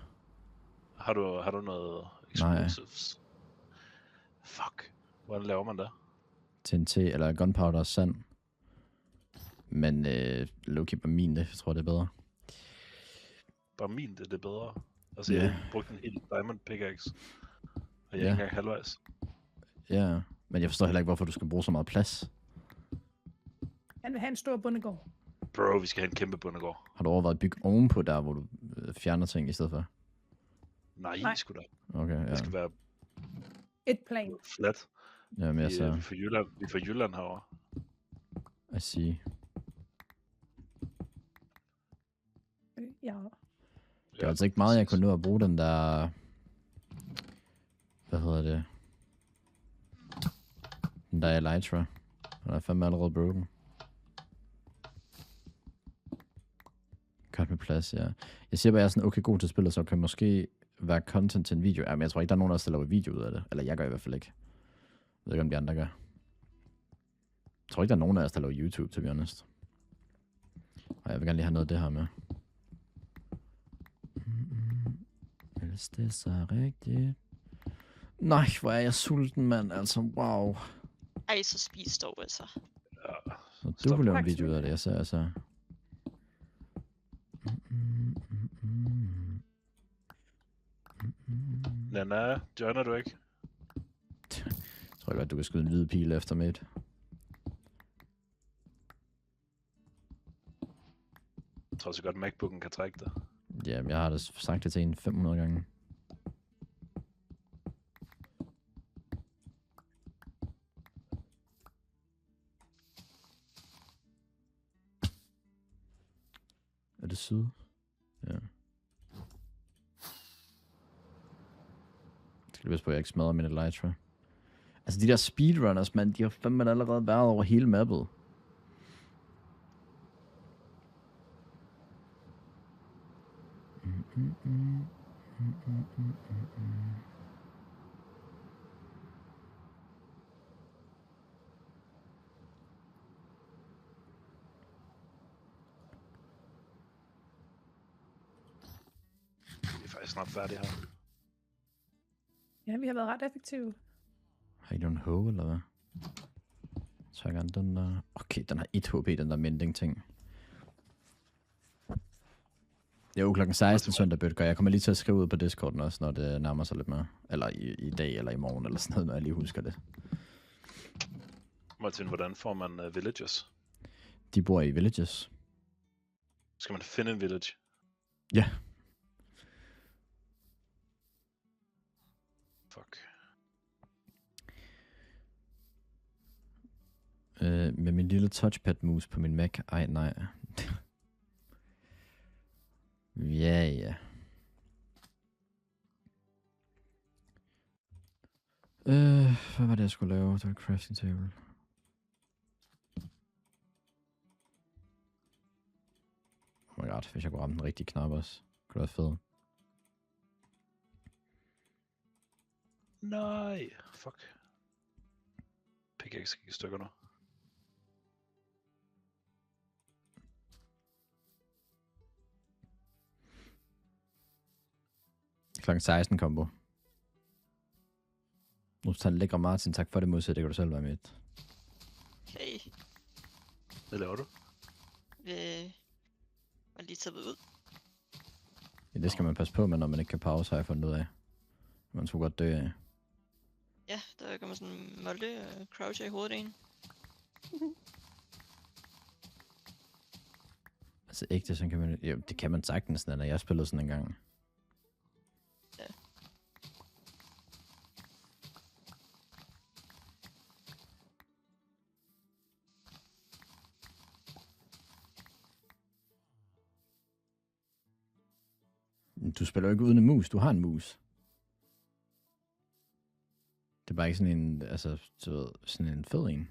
Har du noget Nej. explosives? Fuck. Hvordan laver man det? TNT eller gunpowder og sand. Men low-key bare min det, jeg tror det er bedre. Bare min, det er bedre. Altså, Ja. jeg brugte en hel diamond pickaxe. Og jeg er Ja. ikke engang halvvejs. Ja, men jeg forstår heller ikke, hvorfor du skal bruge så meget plads. Han vil have en stor bondegård. Bro, vi skal have en kæmpe bundegård. Har du overvejet at bygge ovenpå der, hvor du fjerner ting i stedet for? Nej. Sgu da. Okay, ja. Det skal være Et plan. flat. Ja, men jeg Vi så... er fra Jylland, vi er fra Jylland herovre. I see. Ja. Det er altså ikke meget, jeg kunne nå at bruge den der... Hvad hedder det? Den der Elytra. Den er fandme allerede broken. Godt med plads, ja. Jeg siger bare, at jeg er sådan okay god til spillet, så kan måske være content til en video. Ja, men jeg tror ikke, der er nogen af os, der laver video ud af det. Eller jeg gør i hvert fald ikke. Jeg ved ikke, om de andre gør. Jeg tror ikke, der er nogen af os, der laver YouTube, to be honest. Og jeg vil gerne lige have noget af det her med. Hvis det så er rigtigt. Nej, hvor er jeg sulten, mand. Altså, wow. Ej, så spis dog altså. Ja. Så du Stop. kunne lave en Tak, video ud af det, jeg ser altså. Nana, joiner du ikke? Jeg tror godt, du kan skyde en hvid pil efter mig. Jeg tror så godt, MacBooken kan trække det. Ja, jeg har da sagt det til en 500 gange. Er det syd? Ja. Jeg skal lige passe på, at jeg ikke smadrer min Elytra. Altså de der speedrunners, man, de har fandme allerede været over hele mappet. Vi er faktisk snart færdige her. Ja, vi har været ret effektive. Har I nogen håb, eller hvad? Så jeg gerne den der... Okay, den har 1 HP, den der mending ting. Det er jo klokken 16 søndag, Bøtger. Jeg kommer lige til at skrive ud på Discorden også, når det nærmer sig lidt mere. Eller i dag, eller i morgen, eller sådan noget, når jeg lige husker det. Martin, hvordan får man villages? De bor i villages. Skal man finde en village? Ja. Fuck. Med min lille touchpad-mus på min Mac. Ej, nej. Ja. Hvad var det, jeg skulle lave? Det var en crafting table. Oh my god, hvis jeg kunne ramme den rigtige knap også. Det kunne være fedt. Nej. Fuck. Pickaxe gik i stykker nu. Klokken 16 kombo. Nu tager den lækre Martin. Tak for det modsatte. Det kan du selv være med. Okay. Hvad laver du? Man lige taget ud. Ja, det skal man passe på med, når man ikke kan pause, har jeg fundet ud af. Man skulle godt dø af. Ja, der kommer sådan en molde og croucher i hovedet en. Altså ægte, så kan man... Jo, det kan man sagtens, når jeg spillede sådan en gang. Ja. Du spiller jo ikke uden en mus. Du har en mus. Det er bare ikke sådan en... Altså, du ved, sådan en fed en.